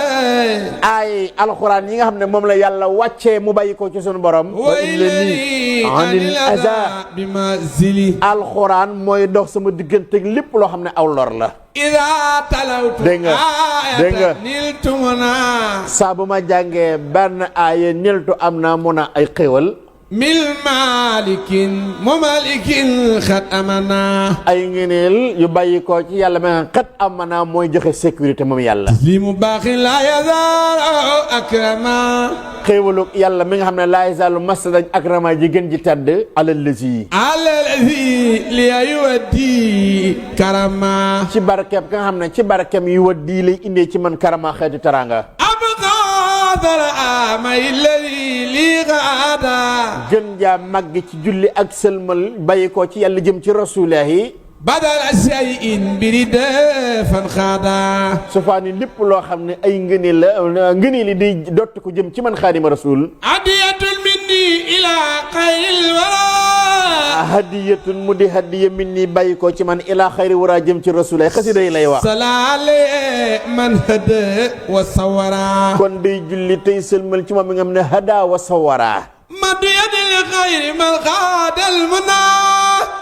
ay alxuraan yi nga xam ne moom la yàlla wàccee mu bàyyi ko ci sunu borom wa illani anil aza bima zili alxuraan mooy dox sama diggante ak lépp loo xam ne aw lor la ida talawtu dégg nga niltumuna saa bu ma jàngee benn aaya niltu am naa mun a ay xéwal mil malikin mumalikin xat amana ay ngeneel yu bàyyi ko ci yàlla ma xat amana mooy joxe sécurité moom yàlla li mu baaxin la yazal akrama xéewalu yàlla mi nga xam ne laa yazaalu mas dañ akrama ji gën ji tedd alalazi li yuwaddi karama ci barkeem ka nga xam ne ci barkeem yu waddi lay indee ci man karama xeetu taranga gën jaa màgg ci julli ak sëlmal bàyyi ko ci yàlla jëm ci rasulahi badal shay'in birida fan xaada sufaani lépp loo xam ne ay ngëneel la ngëneel li day dott ko jëm ci man xaadima rasul hadiyatun minni ila xayril wara hadiyatun mu di hadiya minni bàyyi ko ci man ila xayri wara jëm ci rasulay xasida yi lay wax salaale man hada wa sawara kon day julli tey sëlmal ci moom mi nga xam ne hada wa sawara madiyadil xayri man xaadal muna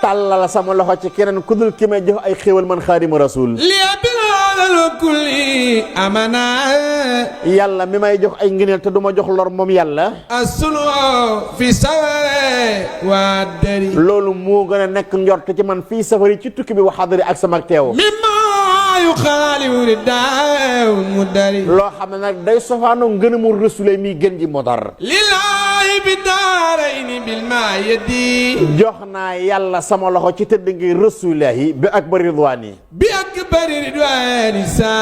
tàllal sama loxo ci keneen ku dul ki may jox ay xéwal man xaadimu rasul liya bilal kulli amana yàlla mi may jox ay ngëneel te du ma jox lor moom yàlla asunu fi saware waa dari loolu moo gën a nekk njort ci man fii safari ci tukki bi wa xadari ak sama teew mimma yu xaaliwu ri daaw mu dari loo xam ne nag day sofaano ngën a mu rasulay mi gën ji modar lillahi bi daarayni bil ma yeddi jox naa yàlla sama loxo ci tëdd ngi rasulahi bi akbar ridwaani bi akbar ridwaani sa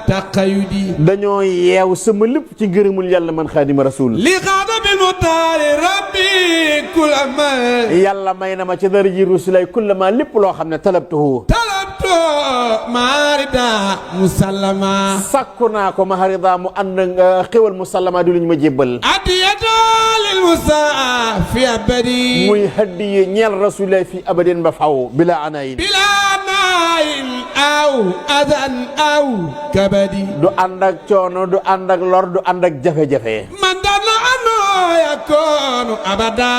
taqayudi dañoo yeew sama lépp ci ngërëmul yàlla man xaadima rasul li xaada bi mutaari rabbi kulama yàlla may na ma ci dara ji rasulay kullama lépp loo xam ne talabtuhu maarida musallama sakku naa ko maharida mu ànd nga xéwal musallama du luñ ma jébbal adiyatu lil musa fi abadi muy hadiye ñeel rasulullah fi abadin ba faw bila anayin bila nayin aw adan aw kabadi du ànd ak coono du ànd ak lor du ànd ak jafe-jafe man dana anoo yakoonu abada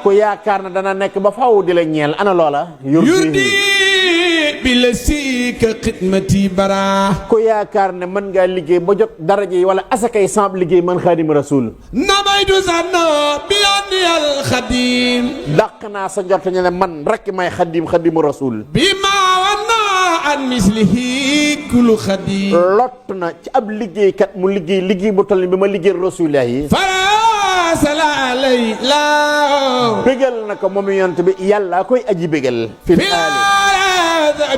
ku yaakaar na dana nekk ba faw di la ñeel ana loola yurdi bi la siika xidmati bara ku yaakaar ne mën ngaa liggéey ba jot daraja yi wala asakay samp liggéey man xaadimu rasul nabaytu sanno bi anni al xadim dàq naa sa njort ñu ne man rek may xadimu rasul bi ma wanna an mislihi kullu xadim lott na ci ab liggéeykat mu liggéey bu toll ni bi ma liggéey rasulillah yi farasala alay la bégal na ko moom yonent bi yàlla koy aji bégal fil aali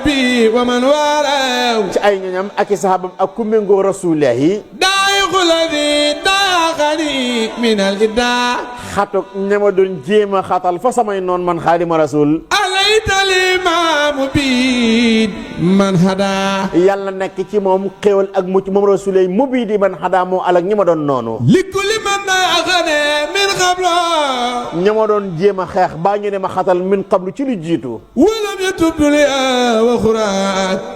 bi wa man waraw ci ay ñoñam ak i sahabam ak ku méngoo rasulillah yi daayiqu ladi daaxani min al idda xatuk ñama doon jéem a xatal fa samay noon man xaadima rasul limaamu bi man hada yàlla nekk ci moom xéewal ak mucc moom rasulay mu bii di man hada moo alak ñi ma doon noonu likuli man axane min qablo ñi ma doon jéem a xeex baa ñu ne ma xatal min qablu ci lu jiitu walam yatub dunya wa xura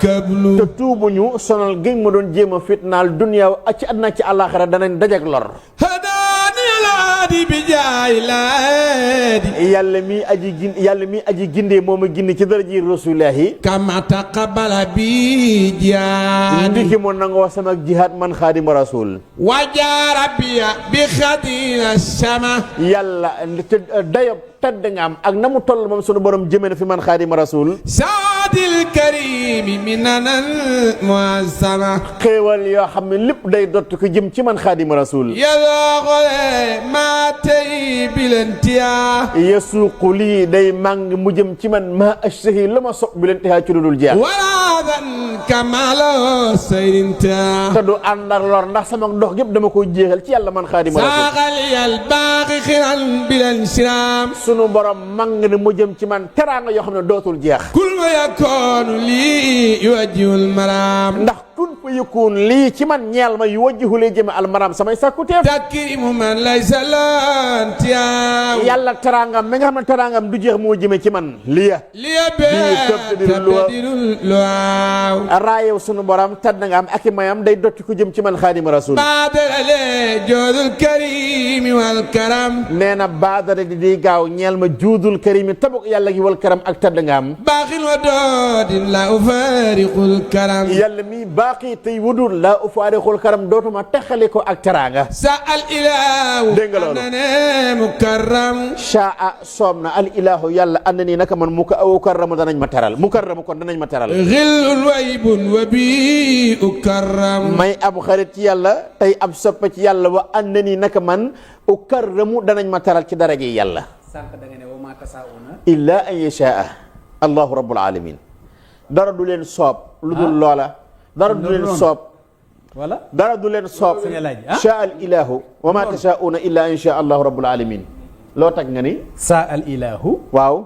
kablu te tuubuñu sonal géñ ma doon jéem a fitnaal dunya ak ci àddina ci àllaaxira danañ dajak lor di bi jaay laadi yàlla mi aji gindee moom a gindi ci daraji rasulullahi kama taqabbala bi jaadi ndiki mu nangoo sama jihaad man xaadima rasul wajaara bi xadina sama yàlla dayob tedd nga am ak na mu toll moom sunu borom jëme na fi man xaadima rasul saadil karimi minanan muassama xéewal yoo xam ne lépp day dott ko jëm ci man xaadima rasul maa tey bilantiya yasuuqu lii day màng mu jëm ci man maa ashtahi la ma sopp bilantiya ci lu dul jeex walaadan kamalo sayrinta te du ànd ak lor ndax sama dox gépp dama ko jeexal ci yàlla man xaadima rasul saaxal yal baaxi xiran bilan siram sunu borom màng ne mu jëm ci man teraanga yoo xam ne dootul jeex kul ma yakoonu lii yuwajjihul maram ndax kun fa yëkkoon lii ci man ñeel ma yu wajjihu lay jëme almaram samay sàkku teef takrimu man laysa lantiyaw yàlla teraangam mi nga xam ne teraangam du jeex moo jëme ci man liya tabtadirul luwaaw raayew sunu borom tedd nga am ak i mayam day dotti ko jëm ci man xaadima rasul baadale joodul karimi wal karam nee na baadara di gaaw ñeel ma juudul karimi tabuk yàlla gi wal karam ak tedd nga am baaxin wa doodin la ufaariqul karam yàlla mi baaqi tey wudul la ufaariqul karam dootuma texale ko ak teraanga sa al ilahu dégg nga loolu anane mukarram shaa soob na al ilahu yàlla ànd nii naka man mukarram danañ ma teral mukarram kon danañ ma teral xillun waybun wa bi ukarram may ab xarit ci yàlla tey ab soppa ci yàlla wa ànd nii naka man ukarramu danañ ma teral ci daraje yàlla sànq da nga ne wa ma tasauna illa an yashaa allahu rabbul alamin dara du leen soob lu dul loola dara du leen soob wala dara du leen soob shaa al ilahu wa ma tashauna illa an yashaa allahu rabbul alamin loo tag nga ni saa al ilahu waaw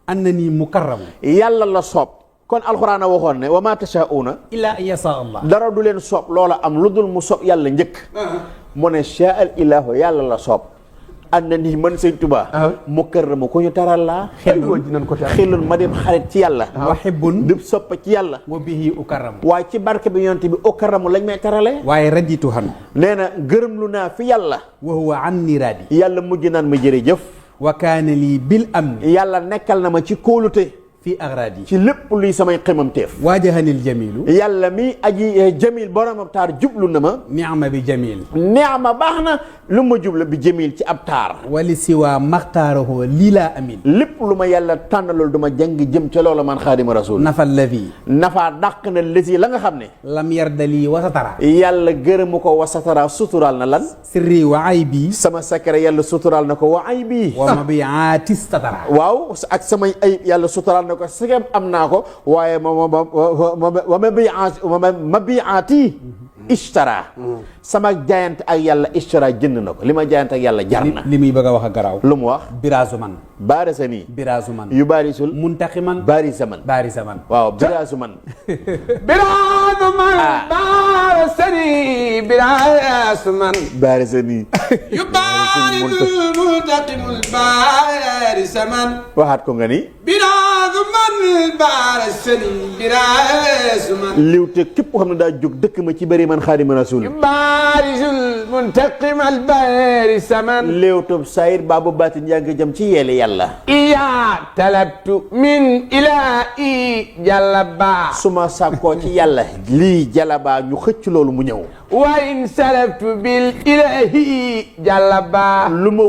annani mukarram yàlla la soob kon alxuraan a waxoon ne wa ma tashauna illa an yasha allah dara du leen soob loola am lu dul mu soob yàlla njëkk mu ne shaa al ilahu yàlla la soob ànd nii man sëñ Tuba mukarram ko ñu taral laa xelul ma dem xarit ci yàlla wahibbun di soppa ci yàlla wa bihi ukarram waaye ci barke bi yonent bi ukarramu lañ may tarale waaye raditu han nee na gërëm lu naa fi yàlla wa huwa anni radi yàlla mujj naan ma jërëjëf wa kaana lii bil amni yàlla nekkal na ma ci kóolute fi agradi ci lépp luy samay xemamteef waajahanil jamilu yàlla mi aji jamil borom ab taar jublu na ma ni'ma bi jamil neema baax na lu ma jublu bi jamil ci ab taar wali siwa maxtaarahu lii laa amin lépp lu ma yàlla tànnalool du ma jàng jëm ca loola man xaadima rasul nafa alladi nafa dàq na lesi la nga xam ne lam yarda lii wasatara yàlla gërëmu ko wasatara suturaal na lan sirri wa aybi sama secret yàlla suturaal na ko wa aybi wa mabiati statara waaw ak samay ayib yàlla suturaal na ko sigam am naa ko waaye mabiati ishtara sama jaayante ak yàlla ishtara jënd na ko li ma jaayante ak yàlla jar na li muy bëgg a wax a garaaw lu mu wax biraasu man baarisa nii biraasu man yu baarisul muntaqiman baarisa man baarisa man waaw biraasu man biraasu man baarisani biraasu man baarisa nii yu baarisul muntaqimul baarisa man waxaat ko nga ni biraasu liw te képp xam ne daa jóg dëkk ma ci bëri man Xaadimu Rasuul léewtoob saayir baabu baatin yaa ngi jëm ci yeele yàlla iya talabtu min ilaahi jalaba suma sàkkoo ci yàlla lii jalaba ñu xëcc loolu mu ñëw wa in salabtu bil ilaahi jalaba lu ma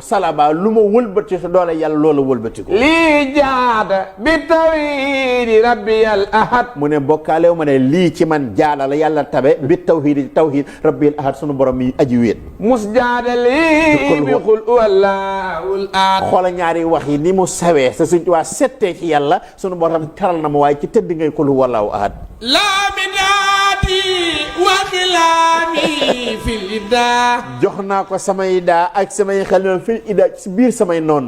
salaba lu ma wëlbati sa doole yàlla loola wëlbati ko lii jaada bi tawhidi rabbiyal ahad mu ne bokkaalew ma ne lii ci man jaala la yàlla tabe bi tawhid rabbiyal ahad sunu borom yi aji wéet mus jaada lii bi xul wallahul ahad xoola ñaari wax yi ni mu sawee sa suñ waa settee ci yàlla sunu borom taral na ma waaye ci tëdd ngay xul wallahu ahad wa xilaami fil ida jox naa ko samay daa ak samay xel fil ida ci biir samay noon